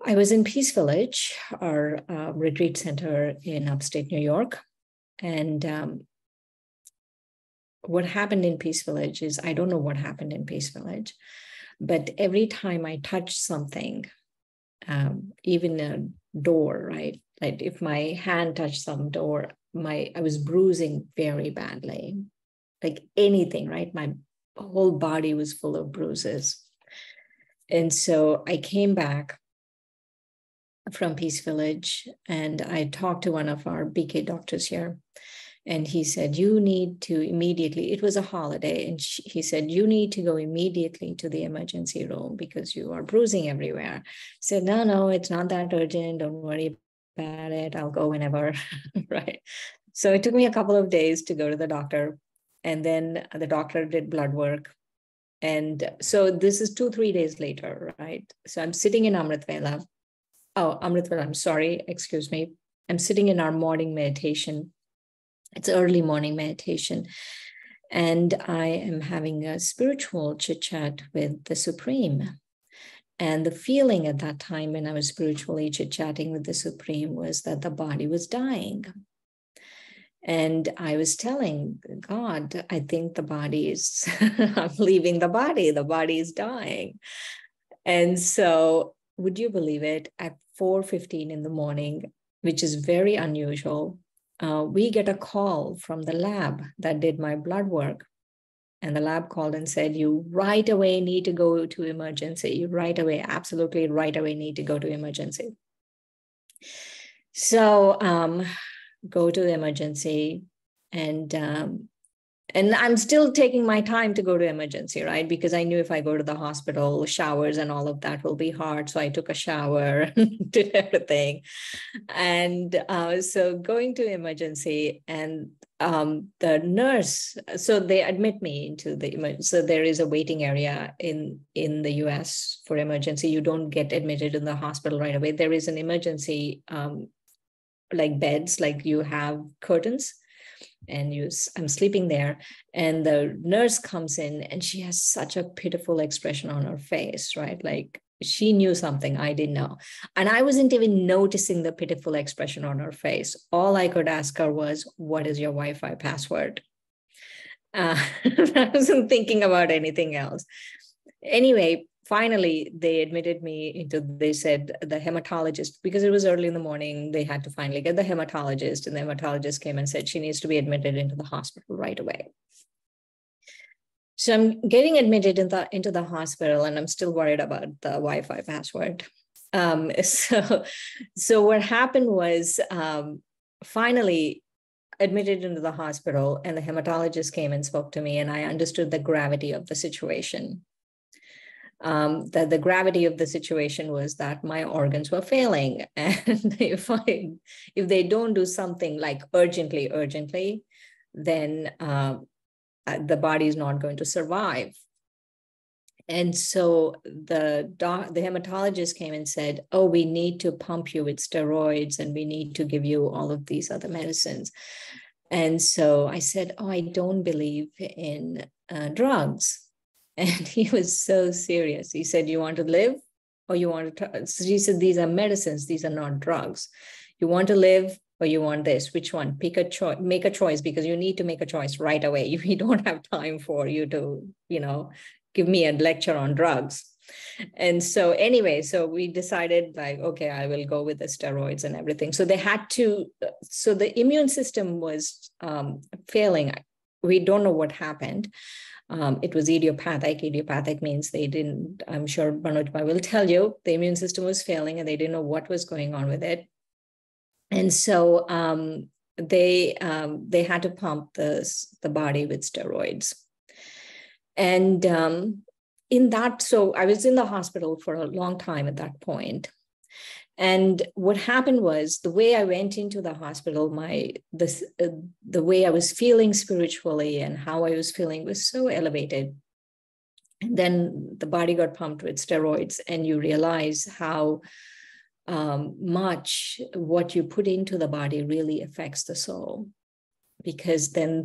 E: I was in Peace Village, our retreat center in upstate New York. And what happened in Peace Village is, I don't know what happened in Peace Village, but every time I touched something, even a door, right? Like if my hand touched some door, I was bruising very badly, like anything, right? My whole body was full of bruises. And so I came back from Peace Village and I talked to one of our BK doctors here. And he said, you need to immediately, it was a holiday, and he said, you need to go immediately to the emergency room because you are bruising everywhere. I said, no, it's not that urgent. Don't worry about it. I'll go whenever, right? So it took me a couple of days to go to the doctor. And then the doctor did blood work. And so this is 2-3 days later, right? So I'm sitting in Amritvela. Oh, Amritvela, I'm sorry, excuse me. I'm sitting in our morning meditation. It's early morning meditation. And I am having a spiritual chit chat with the Supreme. And the feeling at that time when I was spiritually chit chatting with the Supreme was that the body was dying. And I was telling God, I think the body is, I'm leaving the body is dying. And so, would you believe it, at 4:15 in the morning, which is very unusual, we get a call from the lab that did my blood work. And the lab called and said, you right away need to go to emergency. You right away, absolutely right away need to go to emergency. So go to the emergency, and I'm still taking my time to go to emergency, right? Because I knew if I go to the hospital, showers and all of that will be hard. So I took a shower, did everything. And so going to emergency, and the nurse, so they admit me into the emergency. So there is a waiting area in the US for emergency. You don't get admitted in the hospital right away. There is an emergency, like beds, like you have curtains. And I'm sleeping there, and the nurse comes in, and she has such a pitiful expression on her face, right? Like she knew something I didn't know. And I wasn't even noticing the pitiful expression on her face. All I could ask her was, what is your Wi-Fi password? I wasn't thinking about anything else. Anyway, finally, they admitted me into, they said the hematologist, because it was early in the morning, they had to finally get the hematologist, and the hematologist came and said she needs to be admitted into the hospital right away. So I'm getting admitted into the hospital, and I'm still worried about the Wi-Fi password. So what happened was, finally admitted into the hospital, and the hematologist came and spoke to me, and I understood the gravity of the situation.
I: that the gravity of the situation was that my organs were failing. And if they don't do something like urgently, then the body is not going to survive. And so the hematologist came and said, oh, we need to pump you with steroids and we need to give you all of these other medicines. And so I said, oh, I don't believe in drugs. And he was so serious. He said, you want to live or you want to? So he said, these are medicines. These are not drugs. You want to live or you want this? Which one? Pick a choice, make a choice, because you need to make a choice right away. We don't have time for you to, give me a lecture on drugs. And so anyway, so we decided like, okay, I will go with the steroids and everything. So they had to, so the immune system was failing. We don't know what happened. It was idiopathic. Idiopathic means they didn't, I'm sure Manojbhai will tell you, the immune system was failing and they didn't know what was going on with it. And so they had to pump the body with steroids. And in that, so I was in the hospital for a long time at that point. And what happened was the way I went into the hospital, the way I was feeling spiritually and how I was feeling was so elevated. And then the body got pumped with steroids, and you realize how much what you put into the body really affects the soul. Because then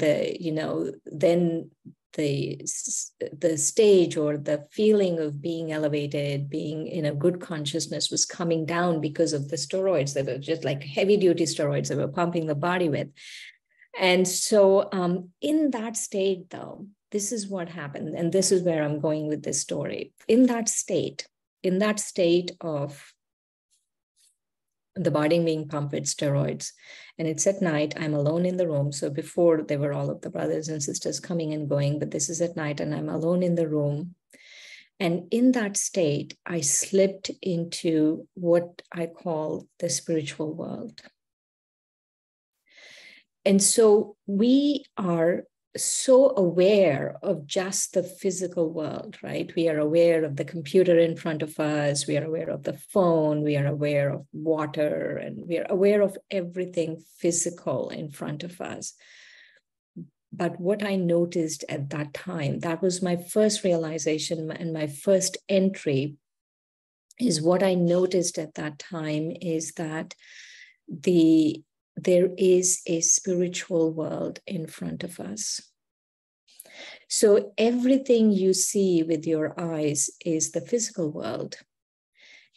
I: the stage or the feeling of being elevated, being in a good consciousness was coming down because of the steroids that were just like heavy duty steroids that were pumping the body with. And so in that state, though, this is what happened. And this is where I'm going with this story. In that state of the body being pumped with steroids, and it's at night, I'm alone in the room. So before there were all of the brothers and sisters coming and going, but this is at night and I'm alone in the room. And in that state, I slipped into what I call the spiritual world. And so we are so aware of just the physical world, right? We are aware of the computer in front of us. We are aware of the phone. We are aware of water, and we are aware of everything physical in front of us. But what I noticed at that time, that was my first realization and my first entry, is what I noticed at that time is that there is a spiritual world in front of us. So everything you see with your eyes is the physical world.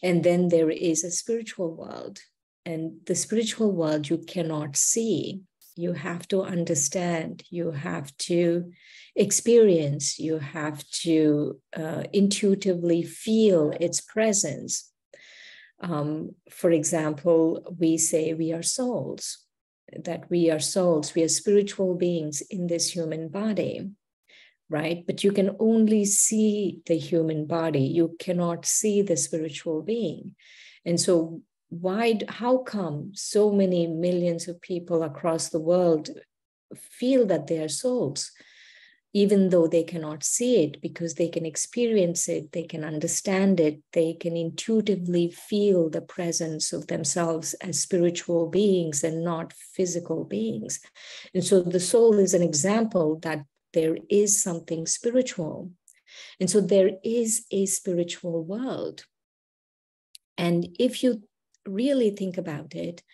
I: And then there is a spiritual world. And the spiritual world you cannot see. You have to understand. You have to experience. You have to intuitively feel its presence. For example, we say we are souls, that we are souls, we are spiritual beings in this human body, right? But you can only see the human body. You cannot see the spiritual being. And so how come so many millions of people across the world feel that they are souls? Even though they cannot see it, because they can experience it, they can understand it, they can intuitively feel the presence of themselves as spiritual beings and not physical beings. And so the soul is an example that there is something spiritual. And so there is a spiritual world. And if you really think about it,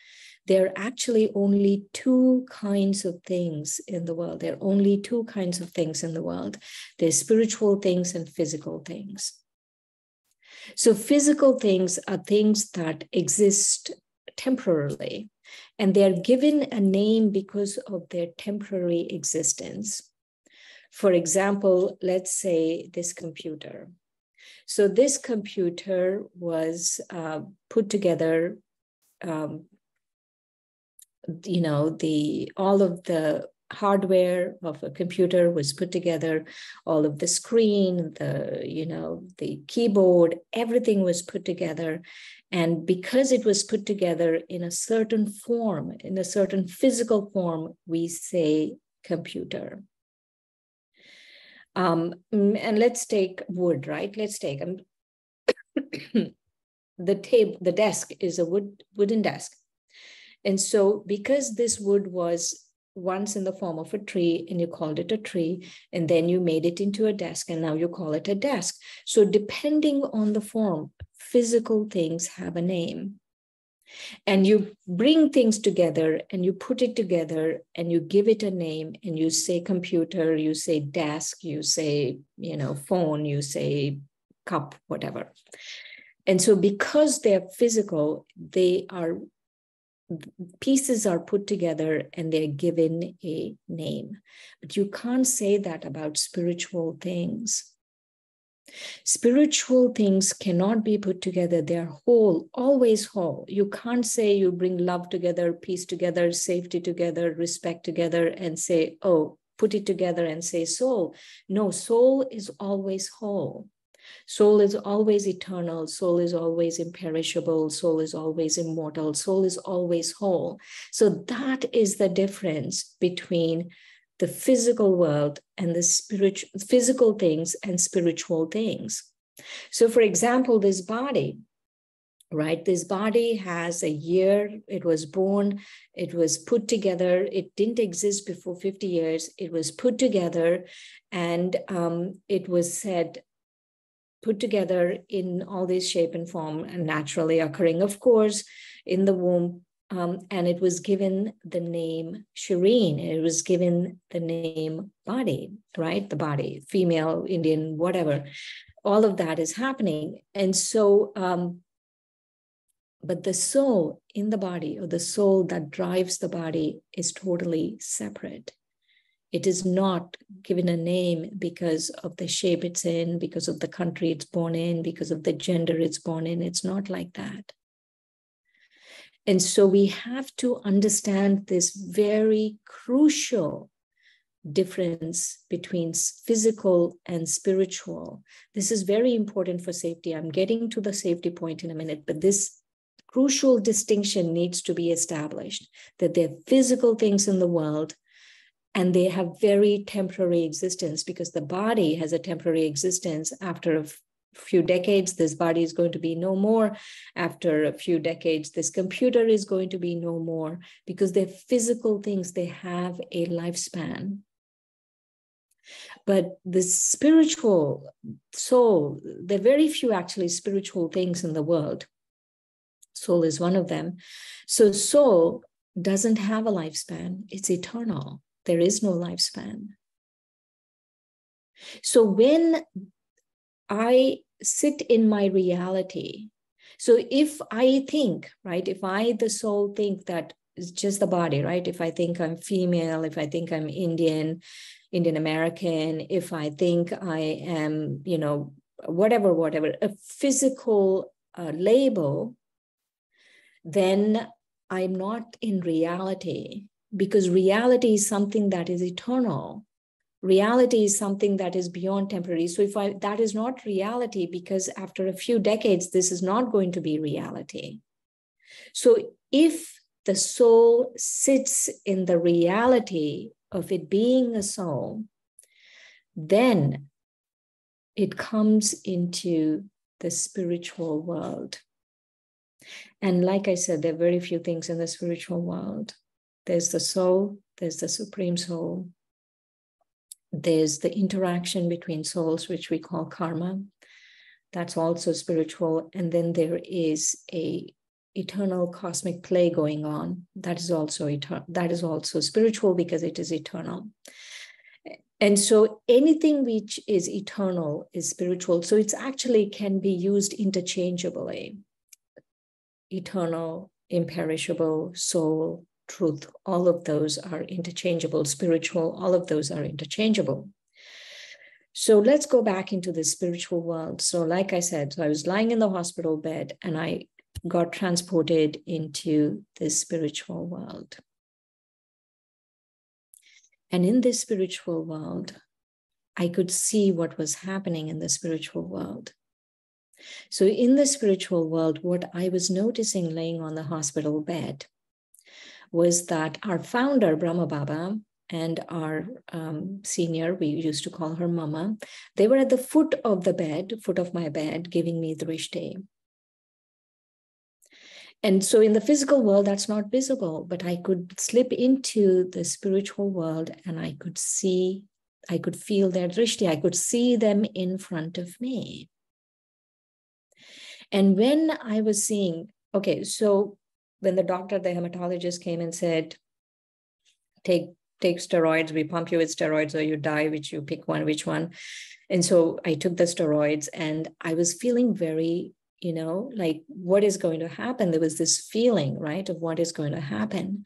I: there are actually only two kinds of things in the world. There are only two kinds of things in the world. There's spiritual things and physical things. So physical things are things that exist temporarily, and they're given a name because of their temporary existence. For example, let's say this computer. So this computer was put together, all of the hardware of a computer was put together, all of the screen, the keyboard, everything was put together. And because it was put together in a certain form, in a certain physical form, we say computer. And let's take wood, right? Let's take the table, the desk is a wooden desk. And so because this wood was once in the form of a tree and you called it a tree, and then you made it into a desk and now you call it a desk. So depending on the form, physical things have a name. And you bring things together and you put it together and you give it a name and you say computer, you say desk, you say, phone, you say cup, whatever. And so because they're physical, pieces are put together and they're given a name. But you can't say that about spiritual things. Spiritual things cannot be put together. They're whole, always whole. You can't say you bring love together, peace together, safety together, respect together, and say, oh, put it together and say soul. No, soul is always whole. Soul is always eternal. Soul is always imperishable. Soul is always immortal. Soul is always whole. So that is the difference between the physical world and the physical things and spiritual things. So for example, this body, right? This body has a year, it was born, it was put together, it didn't exist before 50 years, it was put together, and it was put together in all this shape and form, and naturally occurring, of course, in the womb. And it was given the name Shireen. It was given the name body, right? The body, female, Indian, whatever. All of that is happening. And so, but the soul in the body, or the soul that drives the body, is totally separate. It is not given a name because of the shape it's in, because of the country it's born in, because of the gender it's born in. It's not like that. And so we have to understand this very crucial difference between physical and spiritual. This is very important for safety. I'm getting to the safety point in a minute, but this crucial distinction needs to be established, that there are physical things in the world and they have very temporary existence, because the body has a temporary existence. After a few decades, this body is going to be no more. After a few decades, this computer is going to be no more, because they're physical things. They have a lifespan. But the spiritual soul, there are very few actually spiritual things in the world. Soul is one of them. So soul doesn't have a lifespan. It's eternal. There is no lifespan. So when I sit in my reality, so if I think, right, if I, the soul, think that it's just the body, right? If I think I'm female, if I think I'm Indian American, if I think I am, whatever, a physical label, then I'm not in reality, because reality is something that is eternal. Reality is something that is beyond temporary. So that is not reality, because after a few decades, this is not going to be reality. So if the soul sits in the reality of it being a soul, then it comes into the spiritual world. And like I said, there are very few things in the spiritual world. There's the soul, there's the supreme soul. There's the interaction between souls, which we call karma. That's also spiritual. And then there is a eternal cosmic play going on. That is also spiritual, because it is eternal. And so anything which is eternal is spiritual. So it's actually can be used interchangeably. Eternal, imperishable, soul, truth, all of those are interchangeable. Spiritual, all of those are interchangeable. So let's go back into the spiritual world. So like I said, so I was lying in the hospital bed and I got transported into this spiritual world. And in this spiritual world, I could see what was happening in the spiritual world. So in the spiritual world, what I was noticing laying on the hospital bed was that our founder, Brahma Baba, and our senior, we used to call her Mama, they were at the foot of my bed, giving me drishti. And so in the physical world, that's not visible, but I could slip into the spiritual world and I could feel their drishti. I could see them in front of me. And when I was seeing, okay, so when the hematologist came and said, take steroids, we pump you with steroids or you die, which you pick which one. And so I took the steroids and I was feeling very, like what is going to happen? There was this feeling, right, of what is going to happen.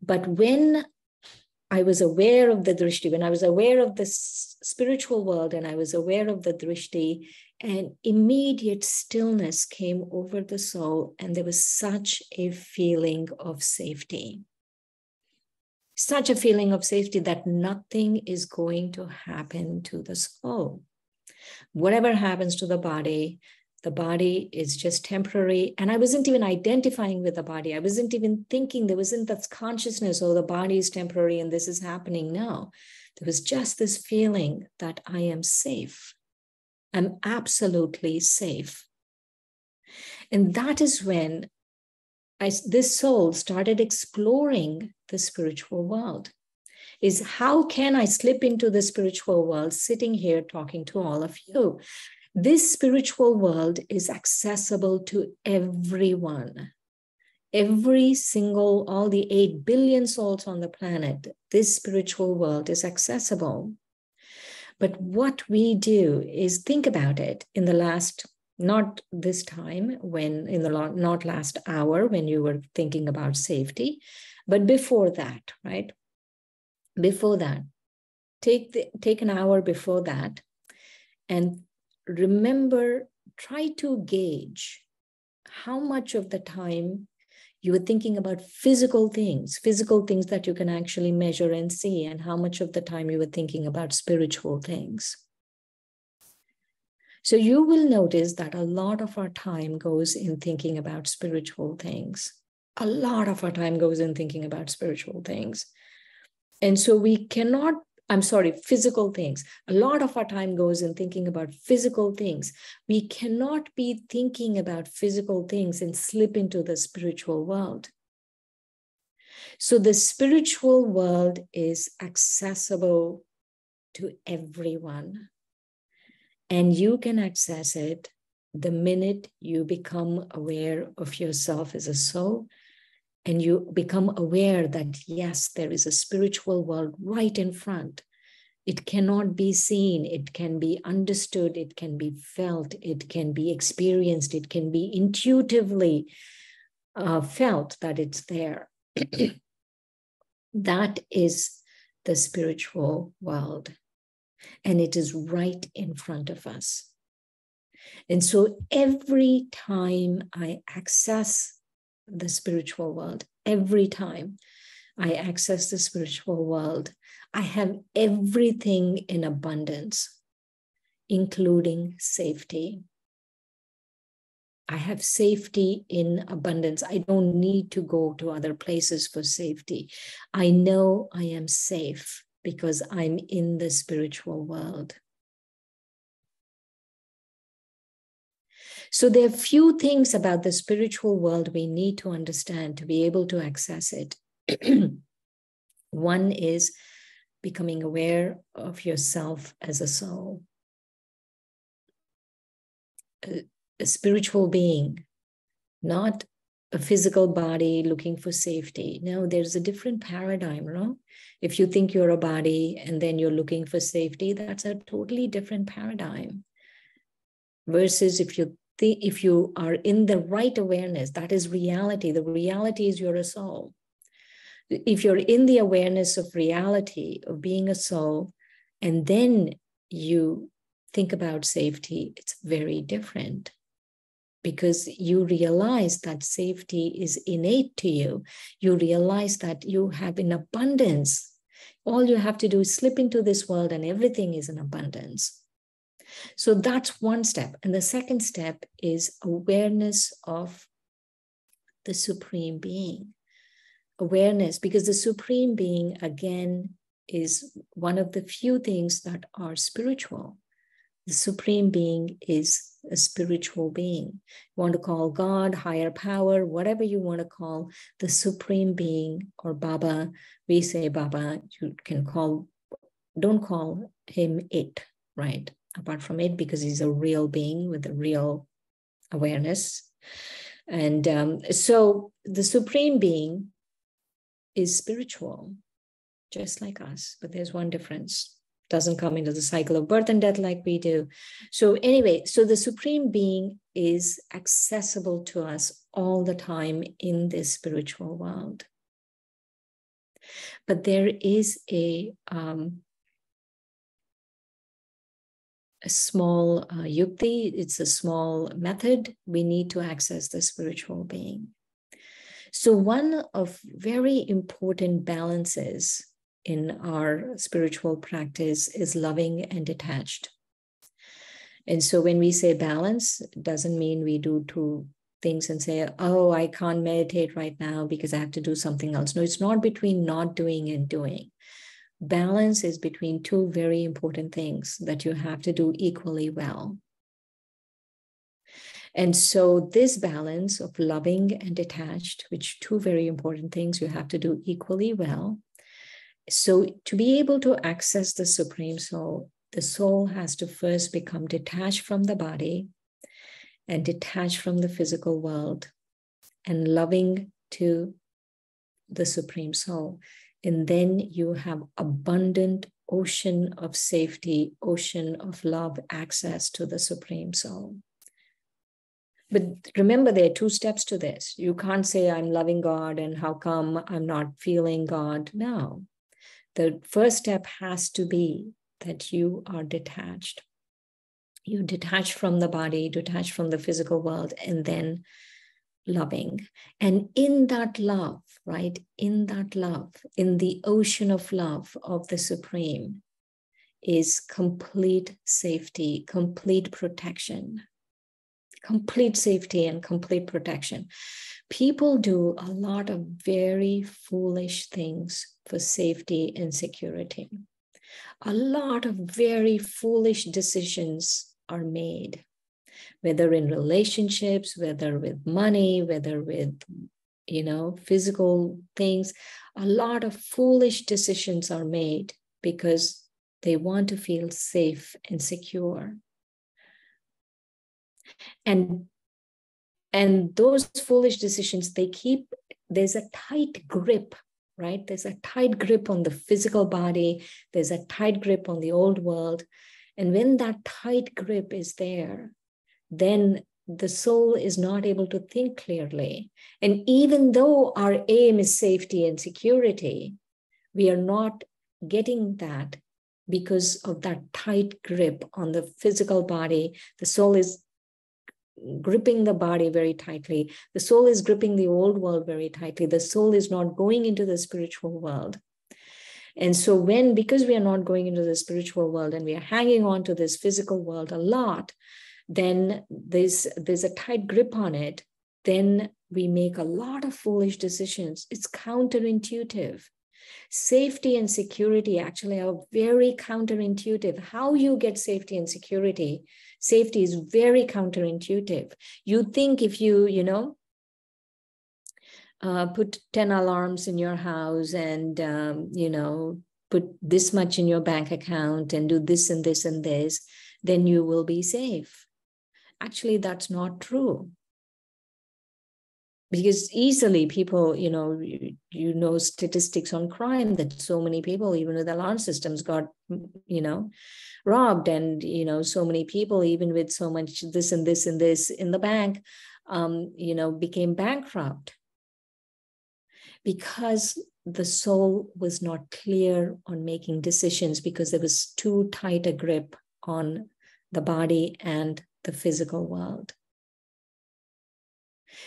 I: But when I was aware of the drishti, when I was aware of the spiritual world and I was aware of the drishti, an immediate stillness came over the soul and there was such a feeling of safety. Such a feeling of safety that nothing is going to happen to the soul. Whatever happens to the body is just temporary. And I wasn't even identifying with the body. I wasn't even thinking, there wasn't that consciousness, oh, the body is temporary and this is happening. No, there was just this feeling that I am safe. I'm absolutely safe. And that is when this soul started exploring the spiritual world. Is how can I slip into the spiritual world sitting here talking to all of you? This spiritual world is accessible to everyone. All the 8 billion souls on the planet, this spiritual world is accessible. But what we do is think about it in the last, not this time, not last hour when you were thinking about safety, but before that, right? Before that, take an hour before that and remember, try to gauge how much of the time you were thinking about physical things that you can actually measure and see, and how much of the time you were thinking about spiritual things. So you will notice that a lot of our time goes in thinking about spiritual things. A lot of our time goes in thinking about spiritual things. And so physical things. A lot of our time goes in thinking about physical things. We cannot be thinking about physical things and slip into the spiritual world. So the spiritual world is accessible to everyone. And you can access it the minute you become aware of yourself as a soul. And you become aware that, yes, there is a spiritual world right in front. It cannot be seen. It can be understood. It can be felt. It can be experienced. It can be intuitively felt that it's there. That is the spiritual world. And it is right in front of us. And so every time I access the spiritual world, every time I access the spiritual world, I have everything in abundance, including safety. I have safety in abundance. I don't need to go to other places for safety. I know I am safe because I'm in the spiritual world. So there are few things about the spiritual world we need to understand to be able to access it. One is becoming aware of yourself as a soul, a spiritual being, not a physical body looking for safety. No, there's a different paradigm, no? If you think you're a body and then you're looking for safety, that's a totally different paradigm. Versus if you are in the right awareness, that is reality. The reality is you're a soul. If you're in the awareness of reality, of being a soul, and then you think about safety, it's very different. Because you realize that safety is innate to you. You realize that you have in abundance. All you have to do is slip into this world and everything is in abundance. So that's one step. And the second step is awareness of the Supreme Being. Awareness, because the Supreme Being, again, is one of the few things that are spiritual. The Supreme Being is a spiritual being. You want to call God, higher power, whatever you want to call the Supreme Being, or Baba. We say Baba. You can call, don't call him it, right? Apart from it, because he's a real being with a real awareness. And so the Supreme Being is spiritual, just like us, but there's one difference. Doesn't come into the cycle of birth and death like we do. So anyway, so the Supreme Being is accessible to us all the time in this spiritual world. But there is a small yukti, it's a small method. We need to access the spiritual being. So one of very important balances in our spiritual practice is loving and detached. And so when we say balance, it doesn't mean we do two things and say, oh, I can't meditate right now because I have to do something else. No, it's not between not doing and doing. Balance is between two very important things that you have to do equally well. And so this balance of loving and detached, which two very important things you have to do equally well. So to be able to access the Supreme Soul, the soul has to first become detached from the body and detached from the physical world and loving to the Supreme Soul. And then you have abundant ocean of safety, ocean of love, access to the Supreme Soul. But remember, there are two steps to this. You can't say, I'm loving God and how come I'm not feeling God? No. The first step has to be that you are detached. You detach from the body, detach from the physical world, and then loving. And in that love, right, in that love, in the ocean of love of the Supreme, is complete safety, complete protection. Complete safety and complete protection. People do a lot of very foolish things for safety and security. A lot of very foolish decisions are made, whether in relationships, whether with money, whether with, physical things. A lot of foolish decisions are made because they want to feel safe and secure. And those foolish decisions, there's a tight grip, right? There's a tight grip on the physical body. There's a tight grip on the old world. And when that tight grip is there, then the soul is not able to think clearly. And even though our aim is safety and security, we are not getting that because of that tight grip on the physical body. The soul is gripping the body very tightly. The soul is gripping the old world very tightly. The soul is not going into the spiritual world. And so because we are not going into the spiritual world and we are hanging on to this physical world a lot, then there's a tight grip on it. Then we make a lot of foolish decisions. It's counterintuitive. Safety and security actually are very counterintuitive. How you get safety and security, safety is very counterintuitive. You think if you, put 10 alarms in your house and, put this much in your bank account and do this and this and this, then you will be safe. Actually, that's not true. Because easily people, statistics on crime that so many people, even with alarm systems, got, robbed. And, so many people, even with so much this and this and this in the bank, became bankrupt. Because the soul was not clear on making decisions, because there was too tight a grip on the body and the physical world.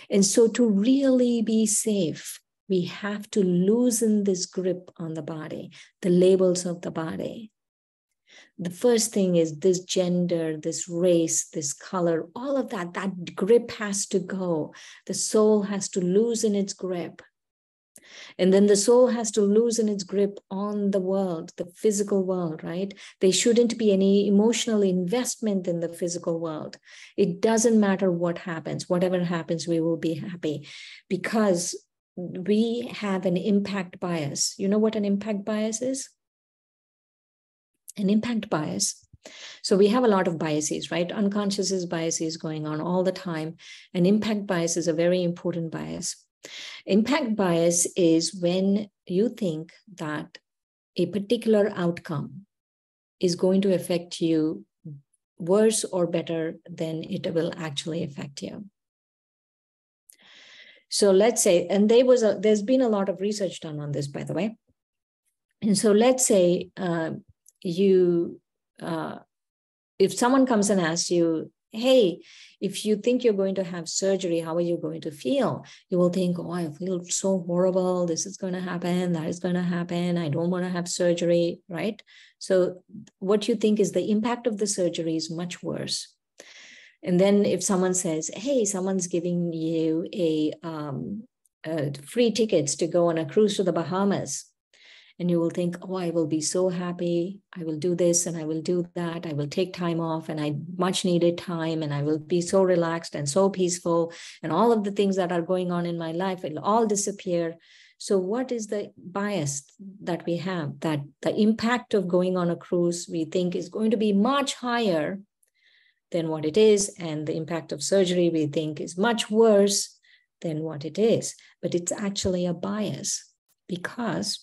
I: And so to really be safe, we have to loosen this grip on the body, the labels of the body. The first thing is this gender, this race, this color, all of that grip has to go. The soul has to loosen its grip. And then the soul has to loosen its grip on the world, the physical world, right? There shouldn't be any emotional investment in the physical world. It doesn't matter what happens, whatever happens, we will be happy because we have an impact bias. You know what an impact bias is? An impact bias. So we have a lot of biases, right? Unconscious biases going on all the time. An impact bias is a very important bias. Impact bias is when you think that a particular outcome is going to affect you worse or better than it will actually affect you. So let's say, and there's been a lot of research done on this, by the way. And so let's say if someone comes and asks you, hey, if you think you're going to have surgery, how are you going to feel? You will think, oh, I feel so horrible. This is going to happen. That is going to happen. I don't want to have surgery, right? So what you think is the impact of the surgery is much worse. And then if someone says, hey, someone's giving you a free tickets to go on a cruise to the Bahamas, and you will think, oh, I will be so happy. I will do this and I will do that. I will take time off and I much needed time and I will be so relaxed and so peaceful. And all of the things that are going on in my life will all disappear. So what is the bias that we have? That the impact of going on a cruise we think is going to be much higher than what it is. And the impact of surgery we think is much worse than what it is. But it's actually a bias because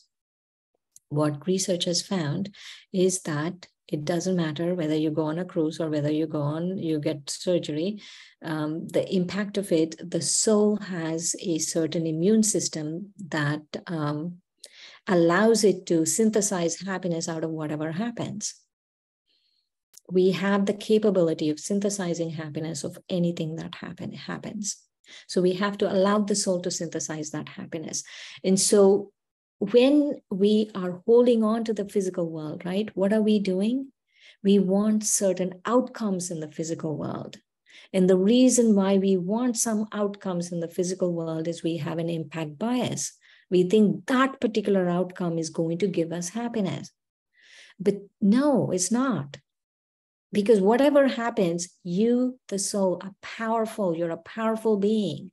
I: what research has found is that it doesn't matter whether you go on a cruise or whether you get surgery. The impact of it, the soul has a certain immune system that allows it to synthesize happiness out of whatever happens. We have the capability of synthesizing happiness of anything that happens. So we have to allow the soul to synthesize that happiness. And so when we are holding on to the physical world, right, what are we doing? We want certain outcomes in the physical world. And the reason why we want some outcomes in the physical world is we have an impact bias. We think that particular outcome is going to give us happiness. But no, it's not. Because whatever happens, you, the soul, are powerful. You're a powerful being.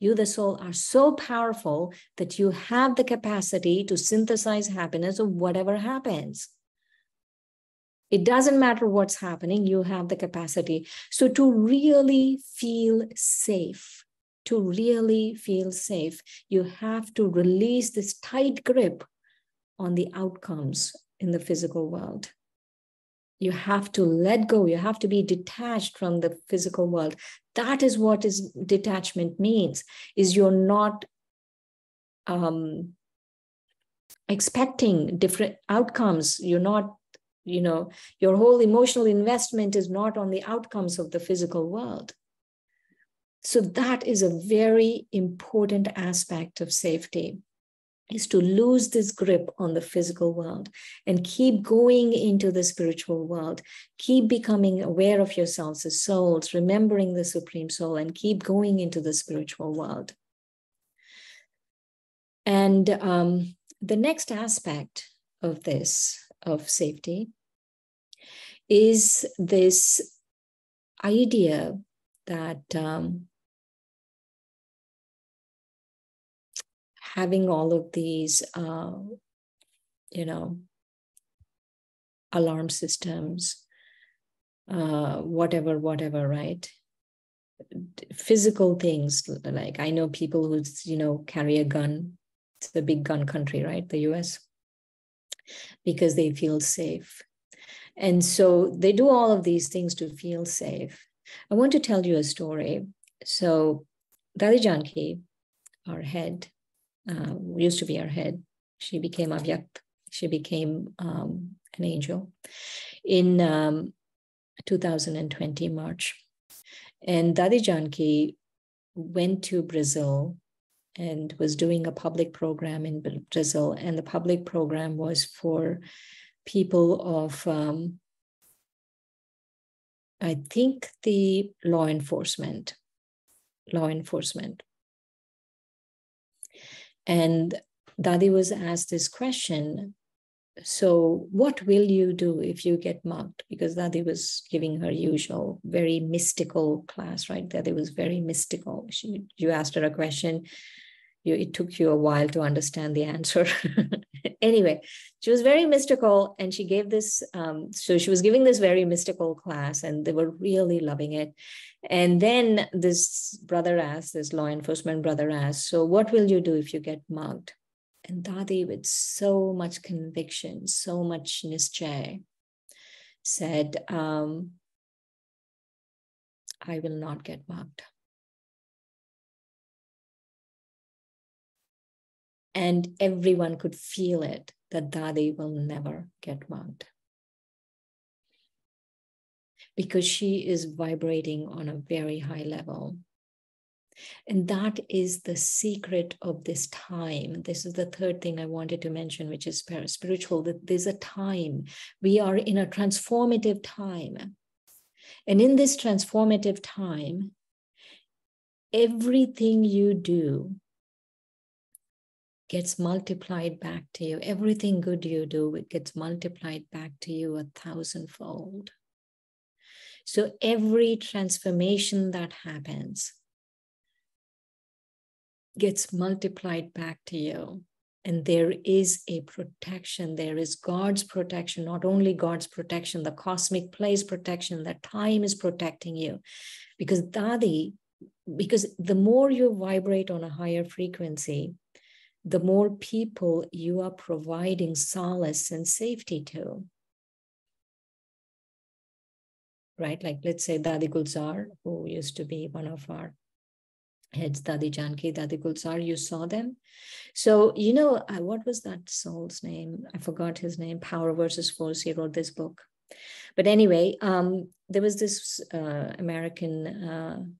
I: You, the soul, are so powerful that you have the capacity to synthesize happiness of whatever happens. It doesn't matter what's happening, you have the capacity. So to really feel safe, you have to release this tight grip on the outcomes in the physical world. You have to let go. You have to be detached from the physical world. That is what detachment means, is you're not expecting different outcomes. You're not, your whole emotional investment is not on the outcomes of the physical world. So that is a very important aspect of safety, is to lose this grip on the physical world and keep going into the spiritual world. Keep becoming aware of yourselves as souls, remembering the Supreme Soul, and keep going into the spiritual world. And the next aspect of this, of safety, is this idea that having all of these, alarm systems, whatever, right? Physical things, like I know people who, carry a gun. It's the big gun country, right? The US, because they feel safe. And so they do all of these things to feel safe. I want to tell you a story. So Dadi Janki, our head, used to be our head. She became Avyakt. She became an angel in 2020 March. And Dadi Janki went to Brazil and was doing a public program in Brazil. And the public program was for people of, I think, the law enforcement. And Dadi was asked this question, so what will you do if you get mugged? Because Dadi was giving her usual, very mystical class, right? Dadi was very mystical. You asked her a question, it took you a while to understand the answer. Anyway, she was very mystical, and she gave this, so she was giving this very mystical class, and they were really loving it. And then this brother asked, this law enforcement brother asked, so what will you do if you get mugged? And Dadi, with so much conviction, so much nischay, said, I will not get mugged. And everyone could feel it, that Dadi will never get mugged. Because she is vibrating on a very high level. And that is the secret of this time. This is the third thing I wanted to mention, which is spiritual, that there's a time. We are in a transformative time. And in this transformative time, everything you do gets multiplied back to you. Everything good you do, it gets multiplied back to you 1,000-fold. So every transformation that happens gets multiplied back to you. And there is a protection. There is God's protection, not only God's protection, the cosmic play's protection, that time is protecting you. Because the more you vibrate on a higher frequency, the more people you are providing solace and safety to. Right? Like, let's say Dadi Gulzar, who used to be one of our heads, Dadi Janki, Dadi Gulzar, you saw them. So, what was that soul's name? I forgot his name, Power versus Force. He wrote this book. But anyway, there was this American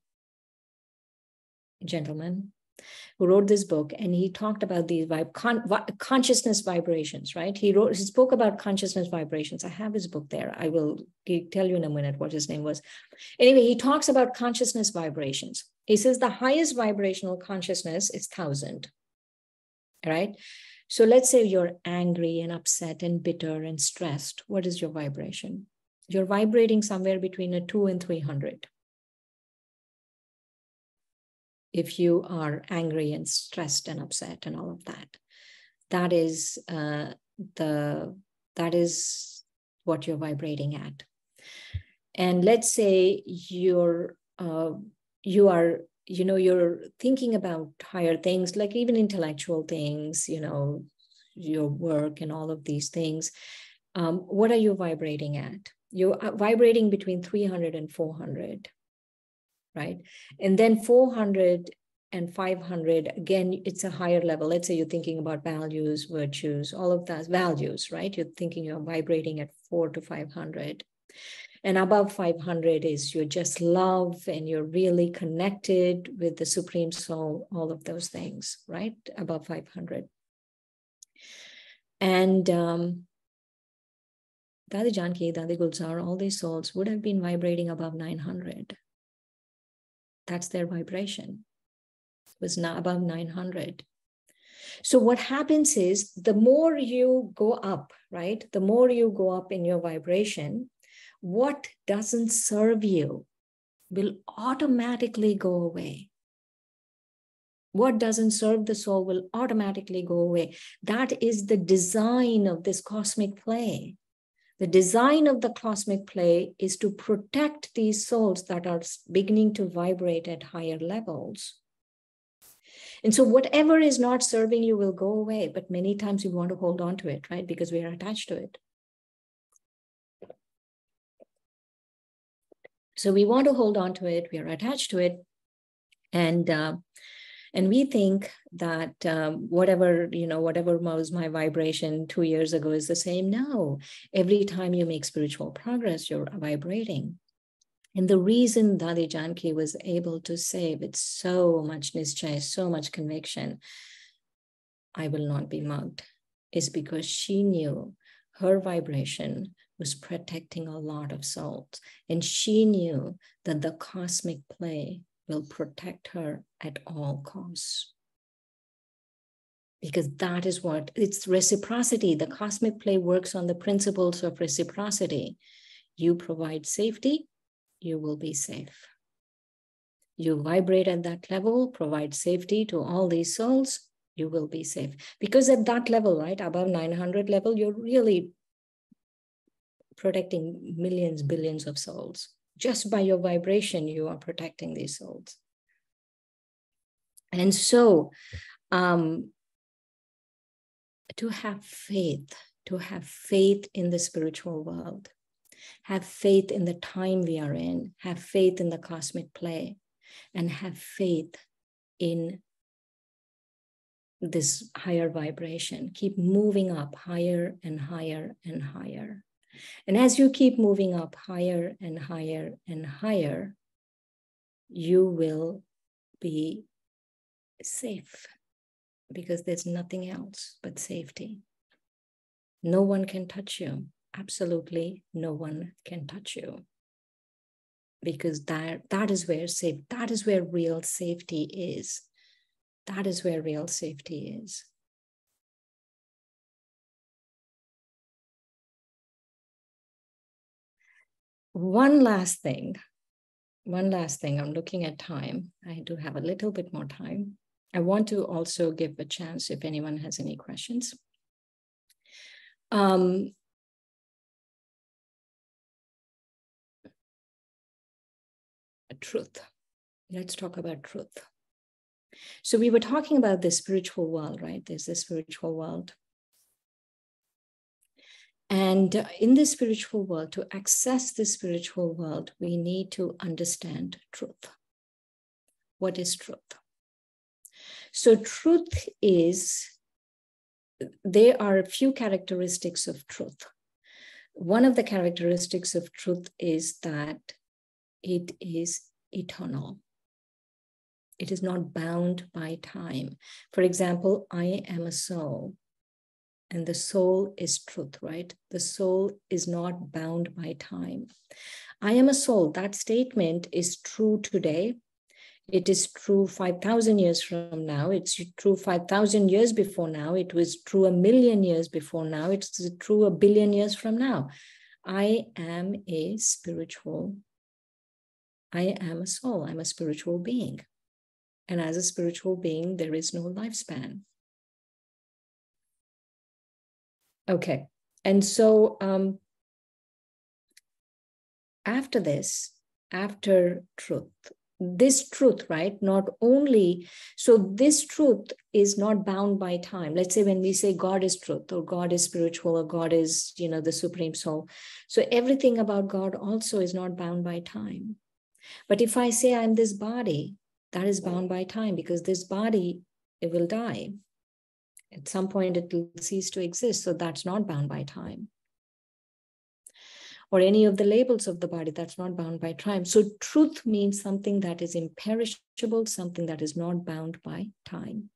I: gentleman who wrote this book, and he talked about these consciousness vibrations, right? He spoke about consciousness vibrations. I have his book there. I will tell you in a minute what his name was. Anyway, he talks about consciousness vibrations. He says the highest vibrational consciousness is 1,000, right? So let's say you're angry and upset and bitter and stressed. What is your vibration? You're vibrating somewhere between a 2 and 300. If you are angry and stressed and upset and all of that, that is what you're vibrating at. And let's say you're thinking about higher things, like even intellectual things, your work and all of these things. What are you vibrating at? You're vibrating between 300 and 400. Right? And then 400 and 500, again, it's a higher level. Let's say you're thinking about values, virtues, all of that, values, right? You're thinking you're vibrating at 400 to 500. And above 500 is you're just love and you're really connected with the Supreme Soul, all of those things, right? Above 500. And Dadi Janki, Dadi Gulzar, all these souls would have been vibrating above 900. That's their vibration. It was not above 900. So what happens is the more you go up, right? The more you go up in your vibration, what doesn't serve you will automatically go away. What doesn't serve the soul will automatically go away. That is the design of this cosmic play. The design of the cosmic play is to protect these souls that are beginning to vibrate at higher levels. And so whatever is not serving you will go away, but many times we want to hold on to it, right? Because we are attached to it. So we want to hold on to it, we are attached to it. And we think that whatever was my vibration 2 years ago is the same. No, every time you make spiritual progress, you're vibrating. And the reason Dadi Janki was able to say with so much nischay, so much conviction, I will not be mugged, is because she knew her vibration was protecting a lot of souls. And she knew that the cosmic play will protect her at all costs. because that is what, it's reciprocity. The cosmic play works on the principles of reciprocity. You provide safety, you will be safe. You vibrate at that level, provide safety to all these souls, you will be safe. Because at that level, right, above 900 level, you're really protecting millions, billions of souls. Just by your vibration, you are protecting these souls. And so, to have faith in the spiritual world, have faith in the time we are in, have faith in the cosmic play, and have faith in this higher vibration. Keep moving up higher and higher and higher. And as you keep moving up higher and higher and higher, you will be safe, because there's nothing else but safety. No one can touch you. Absolutely no one can touch you. Because that is where that is where real safety is. That is where real safety is. One last thing. I'm looking at time. I do have a little bit more time. I want to also give a chance if anyone has any questions. Truth. Let's talk about truth. So we were talking about the spiritual world, right? There's the spiritual world. And in the spiritual world, to access the spiritual world, we need to understand truth. What is truth? So truth is, there are a few characteristics of truth. One of the characteristics of truth is that it is eternal. It is not bound by time. For example, I am a soul, and the soul is truth, right? The soul is not bound by time. I am a soul. That statement is true today. It is true 5,000 years from now. It's true 5,000 years before now. It was true 1,000,000 years before now. It's true 1,000,000,000 years from now. I am a spiritual. I am a soul. I'm a spiritual being. And as a spiritual being, there is no lifespan. Okay. And so after this, after truth, this truth, right? Not only, so this truth is not bound by time. Let's say when we say God is truth, or God is spiritual, or God is, the supreme soul. So everything about God also is not bound by time. But if I say I'm this body, that is bound by time, because this body, it will die. At some point, it will cease to exist. So that's not bound by time. Or any of the labels of the body, that's not bound by time. So truth means something that is imperishable, something that is not bound by time.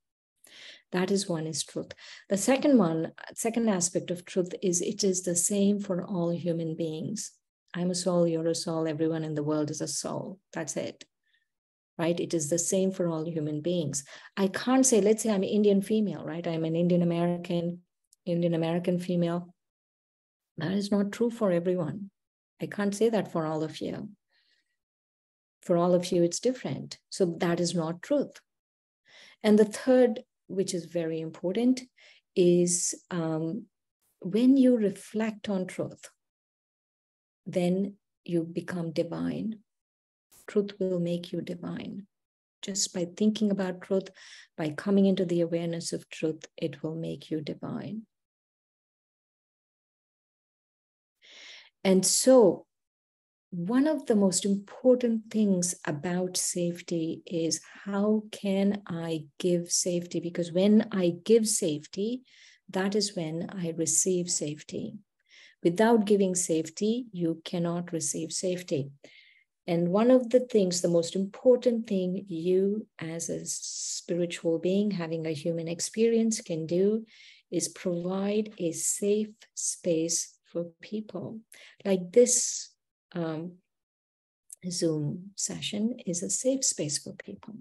I: That is one, is truth. The second aspect of truth is it is the same for all human beings. I'm a soul, you're a soul, everyone in the world is a soul. That's it. Right? It is the same for all human beings. I can't say, let's say I'm an Indian female, right? I'm an Indian American female. That is not true for everyone. I can't say that for all of you. For all of you, it's different. So that is not truth. And the third, which is very important, is when you reflect on truth, then you become divine. Truth will make you divine. Just by thinking about truth, by coming into the awareness of truth, it will make you divine. And so one of the most important things about safety is, how can I give safety? Because when I give safety, that is when I receive safety. Without giving safety, you cannot receive safety. And one of the things, the most important thing you as a spiritual being having a human experience can do is provide a safe space for people. Like this Zoom session is a safe space for people.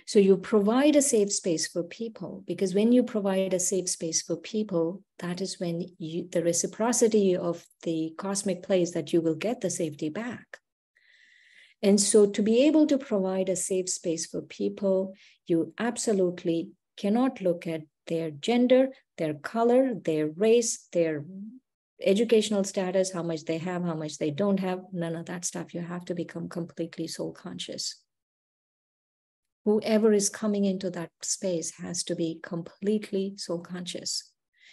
I: So you provide a safe space for people, because when you provide a safe space for people, that is when the reciprocity of the cosmic plays that you will get the safety back. And so to be able to provide a safe space for people, you absolutely cannot look at their gender, their color, their race, their educational status, how much they have, how much they don't have, none of that stuff. You have to become completely soul conscious. Whoever is coming into that space has to be completely soul conscious.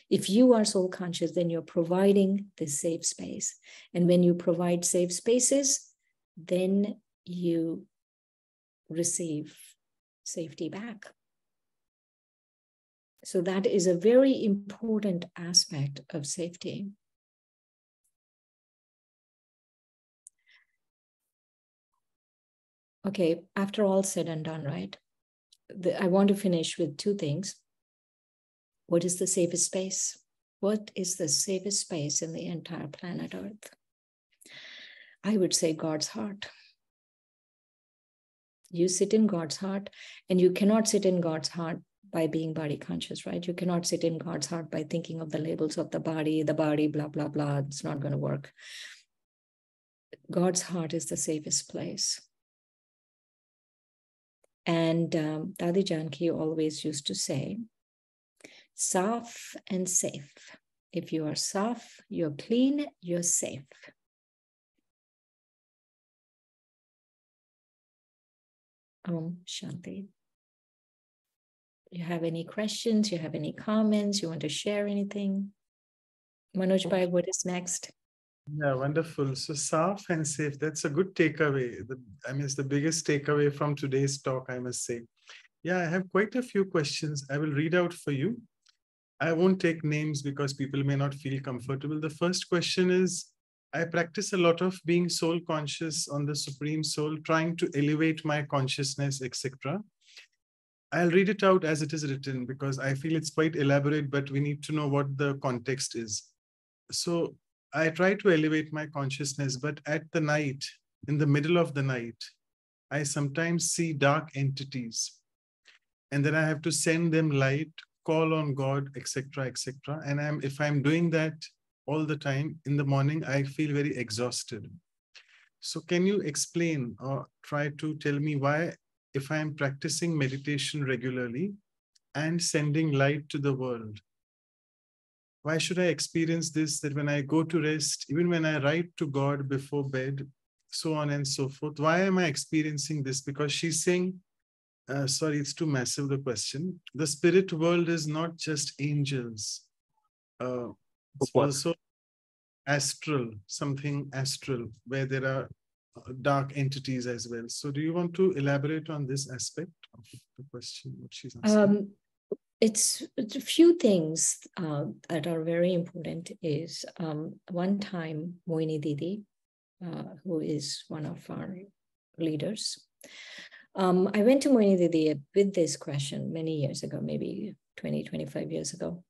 I: If you are soul conscious, then you're providing this safe space. And when you provide safe spaces, then you receive safety back. So that is a very important aspect of safety. Okay, after all said and done, right? I want to finish with two things. What is the safest space? What is the safest space in the entire planet Earth? I would say God's heart. You sit in God's heart, and you cannot sit in God's heart by being body conscious, right? You cannot sit in God's heart by thinking of the labels of the body, blah, blah, blah. It's not going to work. God's heart is the safest place. And Dadi Janki always used to say, Saf and safe. If you are saf, you're clean, you're safe. Shanti. You have any questions? You have any comments? You want to share anything? Manoj Bhai, what is next?
A: Yeah, wonderful. So Saf and safe, that's a good takeaway. It's the biggest takeaway from today's talk, I must say. Yeah, I have quite a few questions. I will read out for you. I won't take names because people may not feel comfortable. The first question is, I practice a lot of being soul conscious on the Supreme Soul, trying to elevate my consciousness, etc. I'll read it out as it is written because I feel it's quite elaborate, but we need to know what the context is. So I try to elevate my consciousness, but at the night, in the middle of the night, I sometimes see dark entities. And then I have to send them light, call on God, etc., etc. And if I'm doing that all the time, in the morning, I feel very exhausted. So can you explain or try to tell me why, if I'm practicing meditation regularly and sending light to the world, why should I experience this, that when I go to rest, even when I write to God before bed, so on and so forth, why am I experiencing this? Because she's saying, sorry, it's too massive, the question. The spirit world is not just angels. It's also astral, something astral, where there are dark entities as well. So do you want to elaborate on this aspect of the question, what she's asking?
I: It's a few things that are very important is one time Moini Didi, who is one of our leaders, I went to Moini Didi with this question many years ago, maybe 20, 25 years ago.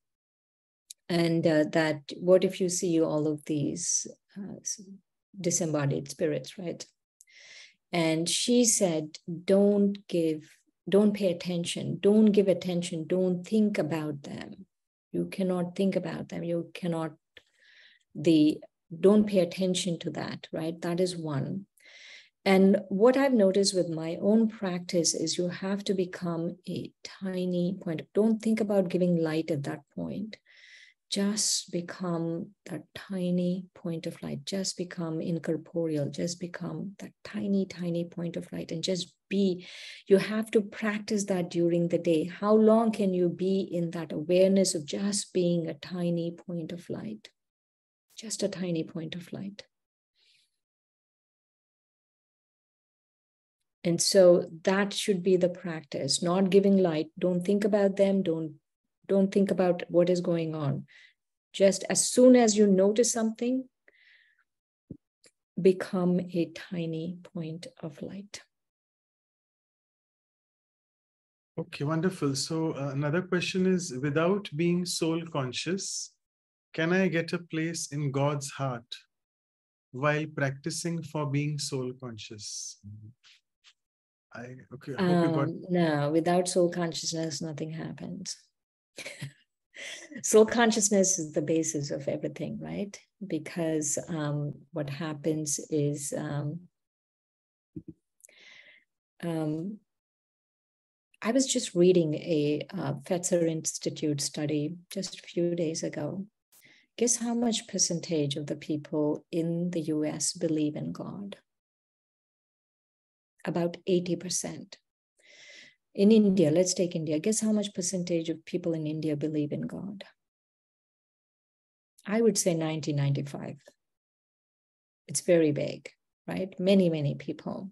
I: And that what if you see all of these disembodied spirits, right? And she said, don't pay attention, don't give attention, don't think about them. You cannot think about them. You cannot, don't pay attention to that, right? That is one. And what I've noticed with my own practice is you have to become a tiny point. Don't think about giving light at that point. Just become that tiny point of light. Just become incorporeal. Just become that tiny, tiny point of light and just be. You have to practice that during the day. How long can you be in that awareness of just being a tiny point of light? Just a tiny point of light. And so that should be the practice, not giving light. Don't think about them. Don't think about what is going on. Just as soon as you notice something, become a tiny point of light.
A: Okay, wonderful. So another question is, without being soul conscious, can I get a place in God's heart while practicing for being soul conscious? Okay, I hope you got.
I: No, without soul consciousness, nothing happens. Soul consciousness is the basis of everything, right? Because what happens is I was just reading a Fetzer Institute study just a few days ago. Guess how much percentage of the people in the US believe in God? About 80%. In India, let's take India. Guess how much percentage of people in India believe in God? I would say 90, 95. It's very big, right? Many, many people.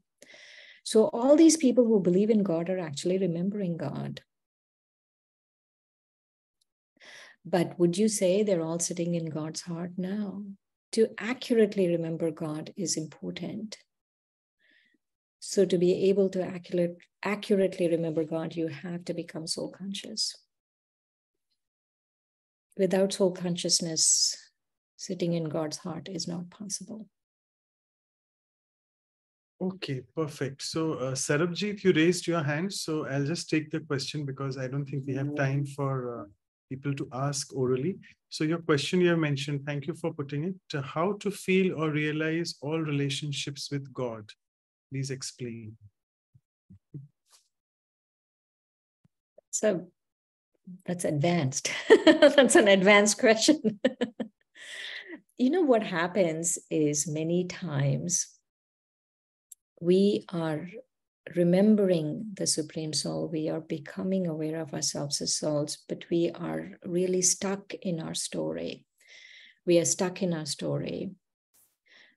I: So all these people who believe in God are actually remembering God. But would you say they're all sitting in God's heart? No. To accurately remember God is important. So to be able to accurately remember God, you have to become soul conscious. Without soul consciousness, sitting in God's heart is not possible.
A: Okay, perfect. So, Sarabjit, you raised your hand, so I'll just take the question because I don't think we have time for people to ask orally. So your question you have mentioned, thank you for putting it. How to feel or realize all relationships with God? Please explain.
I: So that's advanced. That's an advanced question. You know, what happens is many times we are remembering the Supreme Soul, we are becoming aware of ourselves as souls, but we are really stuck in our story. We are stuck in our story.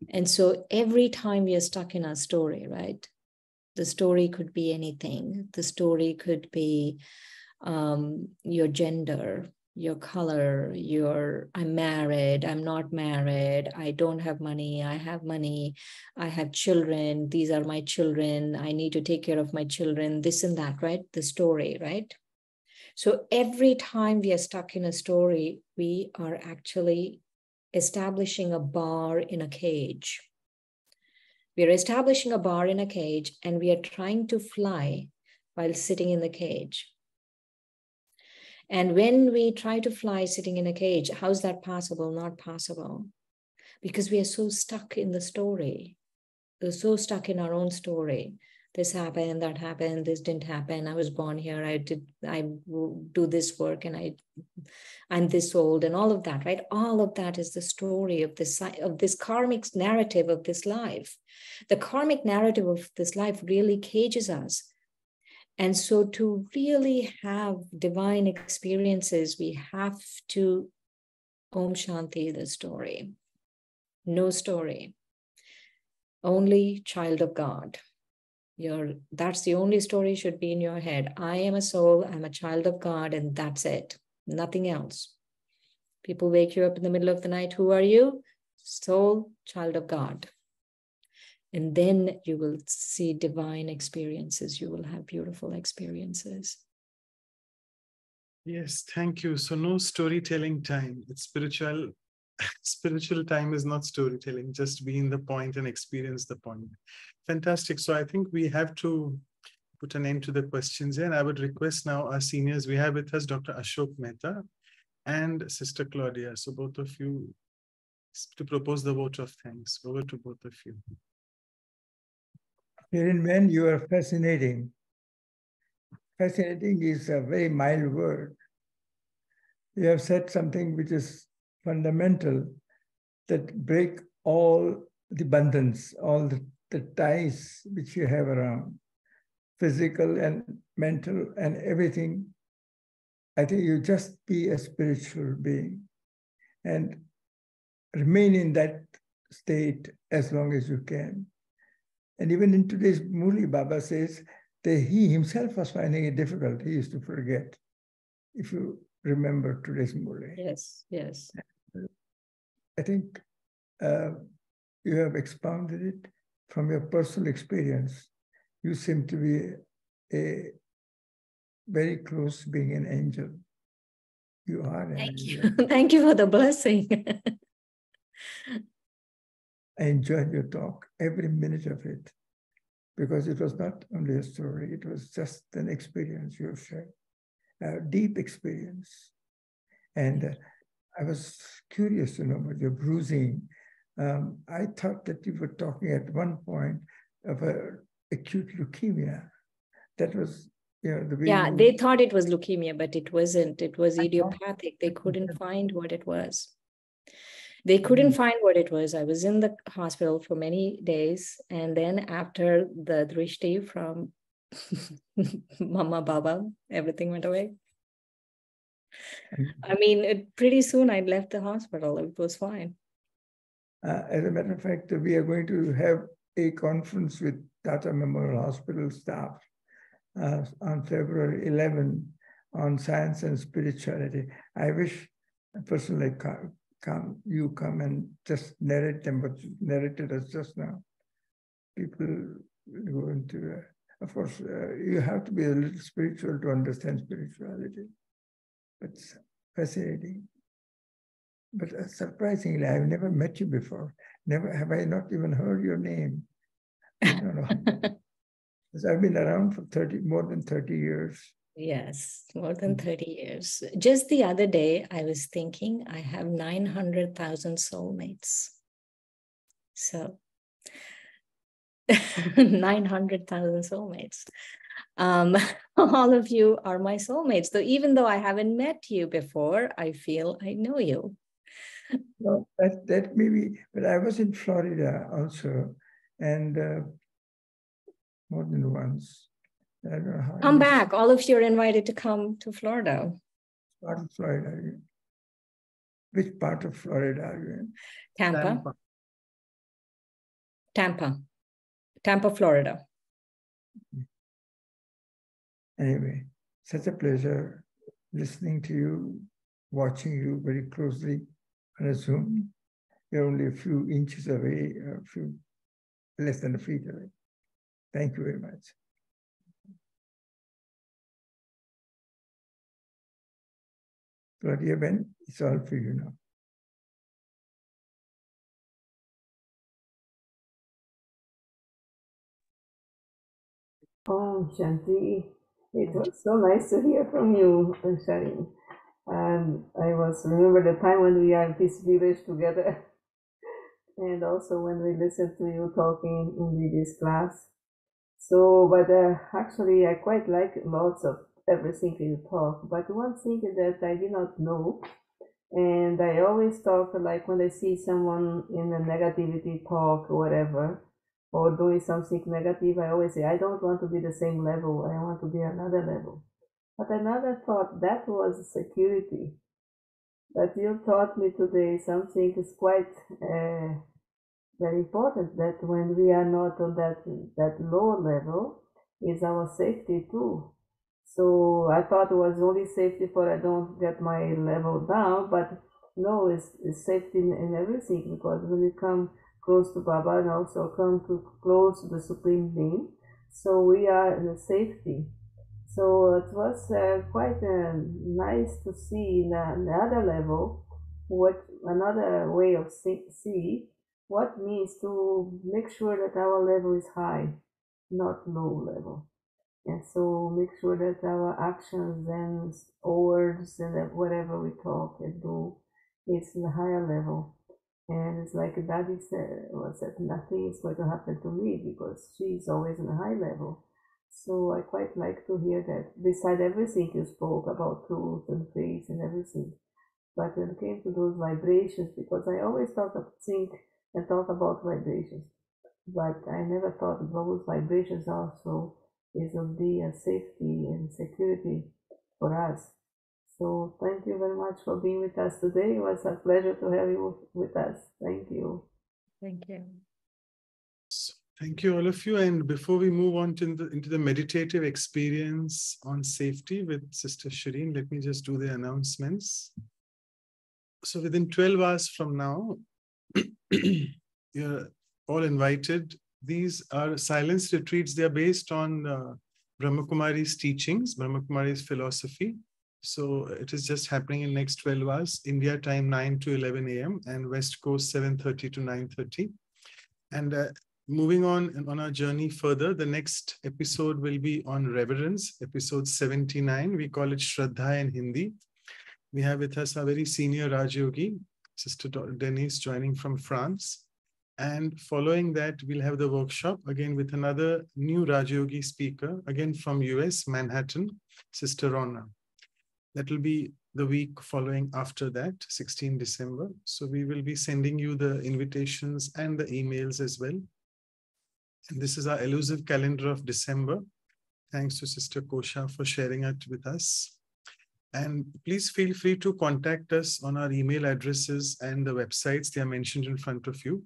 I: And so every time we are stuck in our story, right? The story could be anything. The story could be your gender, your color, I'm married, I'm not married, I don't have money, I have money, I have children, these are my children, I need to take care of my children, this and that, right? The story, right? So every time we are stuck in a story, we are actually establishing a bar in a cage. We are establishing a bar in a cage and we are trying to fly while sitting in the cage. And when we try to fly sitting in a cage, how's that possible? Not possible. Because we are so stuck in the story. We're so stuck in our own story. This happened, that happened, this didn't happen. I was born here, I do this work and I'm this old and all of that, right? All of that is the story of this karmic narrative of this life. The karmic narrative of this life really cages us. And so to really have divine experiences, we have to Om Shanti, the story. No story. Only child of God. That's the only story should be in your head. I am a soul, I'm a child of God, and that's it. Nothing else. People wake you up in the middle of the night. Who are you? Soul, child of God. And then you will see divine experiences. You will have beautiful experiences.
A: Yes, thank you. So no storytelling time. It's spiritual. Spiritual time is not storytelling. Just be in the point and experience the point. Fantastic. So I think we have to put an end to the questions here. And I would request now our seniors. We have with us Dr. Ashok Mehta and Sister Claudia. So both of you to propose the vote of thanks. Over to both of you.
D: Shireen, man, you are fascinating. Fascinating is a very mild word. You have said something which is fundamental, that break all the bandhans, all the ties which you have around, physical and mental and everything. I think you just be a spiritual being and remain in that state as long as you can. And even in today's Murli, Baba says that he himself was finding it difficult. He used to forget, if you remember today's Murli.
I: Yes, yes.
D: I think you have expounded it from your personal experience. You seem to be a very close being an angel. You are an angel.
I: Thank you. Thank you for the blessing.
D: I enjoyed your talk, every minute of it. because it was not only a story, it was just an experience you have shared, a deep experience. And I was curious to know about your bruising. I thought that you were talking at one point of acute leukemia. That was, the way.
I: Yeah, they thought it was leukemia, but it wasn't. It was idiopathic. They couldn't find what it was. They couldn't find what it was. I was in the hospital for many days. And then after the drishti from Mama Baba, everything went away. I mean, pretty soon I left the hospital. It was fine.
D: As a matter of fact, we are going to have a conference with Tata Memorial Hospital staff on February 11 on science and spirituality. I wish a person like you come and just narrate them, but you narrated us just now. People go into, of course, you have to be a little spiritual to understand spirituality. It's fascinating. But surprisingly, I've never met you before. Never have I not even heard your name. I don't know. Because I've been around for more than 30 years.
I: Yes, more than 30 years. Just the other day, I was thinking I have 900,000 soulmates. So 900,000 soulmates. All of you are my soulmates. So even though I haven't met you before, I feel I know you.
D: Well, that may be, but I was in Florida also, and more than once. I don't know how.
I: Come back. All of you are invited to come to Florida.
D: Part of Florida are you? Which part of Florida are you in?
I: Tampa, Florida.
D: Anyway, such a pleasure listening to you, watching you very closely on a Zoom. You're only a few inches away, a few less than a feet away. Thank you very much. Claudia Ben, it's all for you now.
J: Oh, Shanti, it was so nice to hear from you, Shireen. And I remember the time when we are in this village together, and also when we listened to you talking in this class. So, but actually, I quite like lots of everything you talk. But one thing that I did not know, and I always talk like when I see someone in a negativity talk or whatever, or doing something negative, I always say, I don't want to be the same level, I want to be another level. But another thought, that was security. That you taught me today something is quite very important, that when we are not on that lower level, is our safety too. So I thought it was only safety for I don't get my level down, but no, it's safety in everything, because when you come close to Baba and also come close to the Supreme Being, so we are in the safety. So it was quite nice to see in another level, what another way of see what means to make sure that our level is high, not low level. And so make sure that our actions and words and whatever we talk and do is in a higher level. And it's like Daddy said, nothing is going to happen to me because she's always in a high level. So I quite like to hear that, beside everything you spoke about truth and faith and everything. But when it came to those vibrations, because I always talk about vibrations, but I never thought those vibrations also is of be a safety and security for us. So thank you very much for being with us today. It was a pleasure to have you with us. Thank you.
I: Thank you.
A: So, thank you, all of you. And before we move on to into the meditative experience on safety with Sister Shireen, let me just do the announcements. So within 12 hours from now, you're all invited. These are silence retreats. They are based on Brahma Kumari's teachings, Brahma Kumari's philosophy. So it is just happening in next 12 hours, India time 9 to 11 a.m. and West Coast 7:30 to 9:30. And moving on our journey further, the next episode will be on reverence, episode 79. We call it Shraddha in Hindi. We have with us a very senior Raj Yogi, Sister Denise, joining from France. And following that, we'll have the workshop again with another new Raj Yogi speaker, again from US, Manhattan, Sister Rona. That will be the week following after that, 16 December. So we will be sending you the invitations and the emails as well. And this is our elusive calendar of December. Thanks to Sister Kosha for sharing it with us. And please feel free to contact us on our email addresses and the websites. They are mentioned in front of you.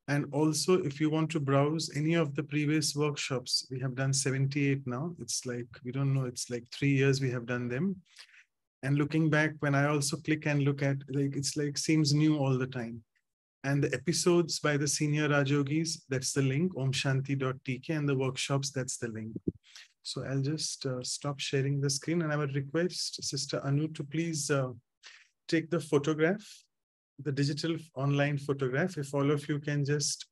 A: And also, if you want to browse any of the previous workshops, we have done 78 now. It's like, we don't know, it's like 3 years we have done them. And looking back, when I also click and look at, like, it's like seems new all the time. And the episodes by the senior Rajogis, that's the link, omshanti.tk, and the workshops, that's the link. So I'll just stop sharing the screen, and I would request Sister Anu to please take the photograph, the digital online photograph. If all of you can just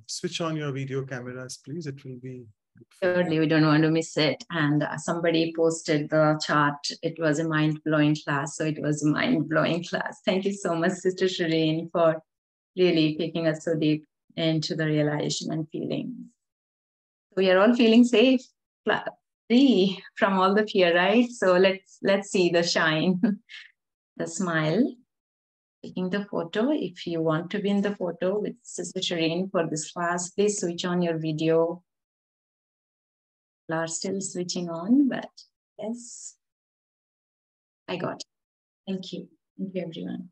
A: switch on your video cameras, please, it will be
B: Surely, we don't want to miss it. And somebody posted the chart. It was a mind-blowing class. So it was a mind-blowing class. Thank you so much, Sister Shireen, for really taking us so deep into the realization and feelings. We are all feeling safe, free from all the fear, right? So let's see the shine, the smile. Taking the photo. If you want to be in the photo with Sister Shireen for this class, please switch on your video. People are still switching on, but yes, I got it. Thank you. Thank you, everyone.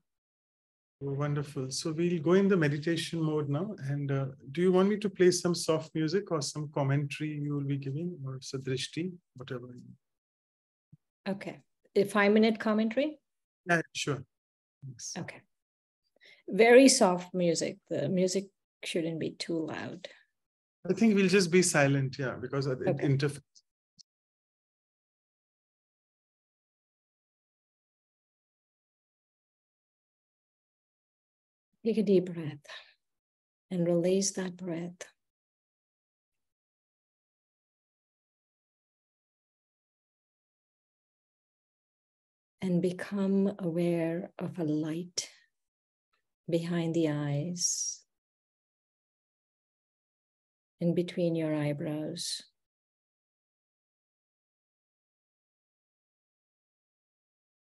A: Wonderful. So we'll go in the meditation mode now. And do you want me to play some soft music or some commentary you will be giving, or sadrishti, whatever?
I: Okay. A 5-minute commentary?
A: Yeah, sure. Thanks.
I: Okay. Very soft music. The music shouldn't be too loud.
A: I think we'll just be silent, yeah, because it
I: Okay.
A: interferes.
I: Take a deep breath and release that breath. And become aware of a light behind the eyes, in between your eyebrows.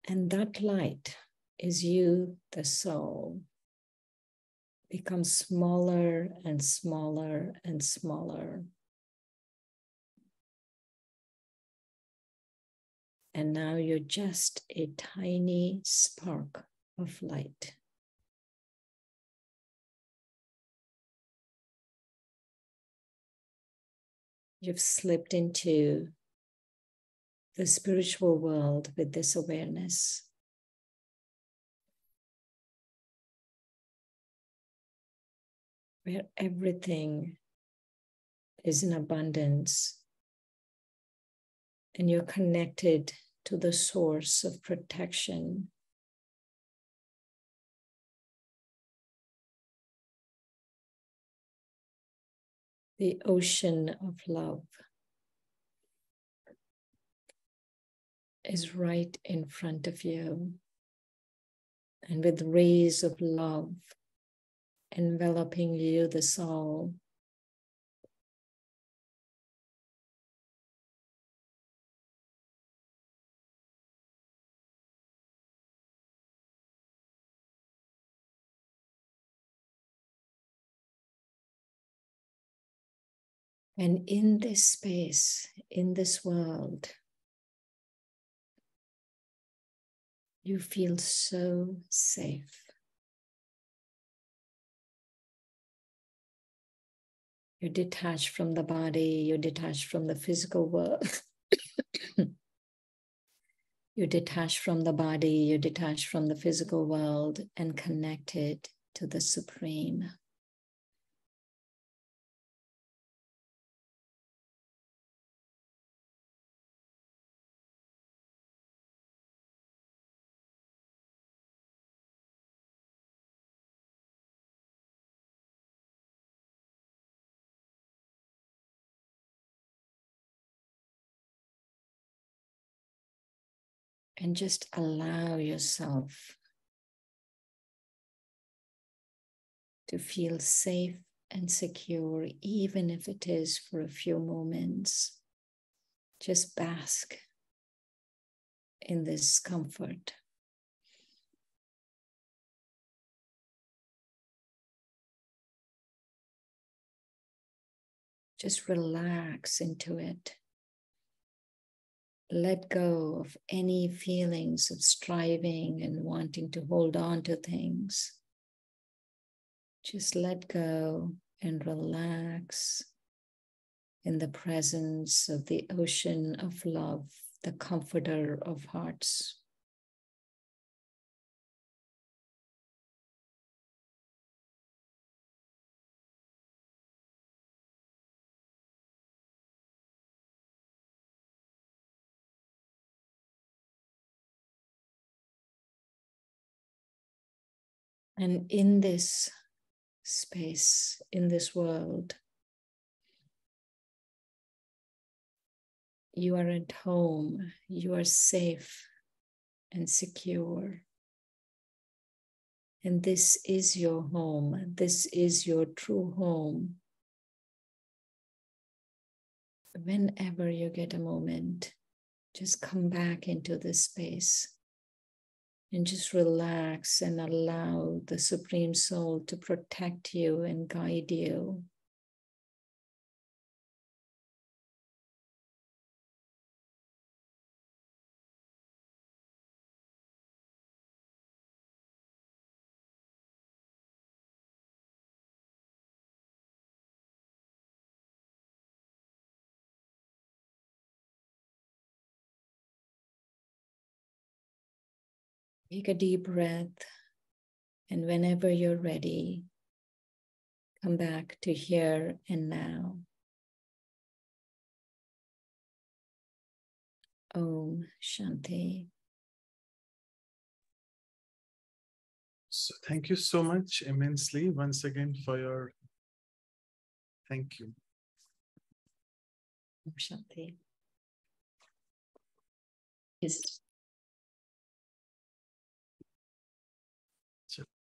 I: And that light is you, the soul. Becomes smaller and smaller and smaller. And now you're just a tiny spark of light. You've slipped into the spiritual world with this awareness. Where everything is in abundance and you're connected to the source of protection. The ocean of love is right in front of you, and with rays of love enveloping you, the soul, and in this space, in this world, you feel so safe. You're detached from the body, you're detached from the physical world. You're detached from the body, you're detached from the physical world and connected to the Supreme. And just allow yourself to feel safe and secure, even if it is for a few moments. Just bask in this comfort. Just relax into it. Let go of any feelings of striving and wanting to hold on to things. Just let go and relax in the presence of the ocean of love, the comforter of hearts. And in this space, in this world, you are at home, you are safe and secure. And this is your home, this is your true home. Whenever you get a moment, just come back into this space and just relax and allow the Supreme Soul to protect you and guide you. Take a deep breath, and whenever you're ready, come back to here and now. Om Shanti.
A: So thank you so much immensely once again for your, thank you.
I: Om Shanti.
B: Yes.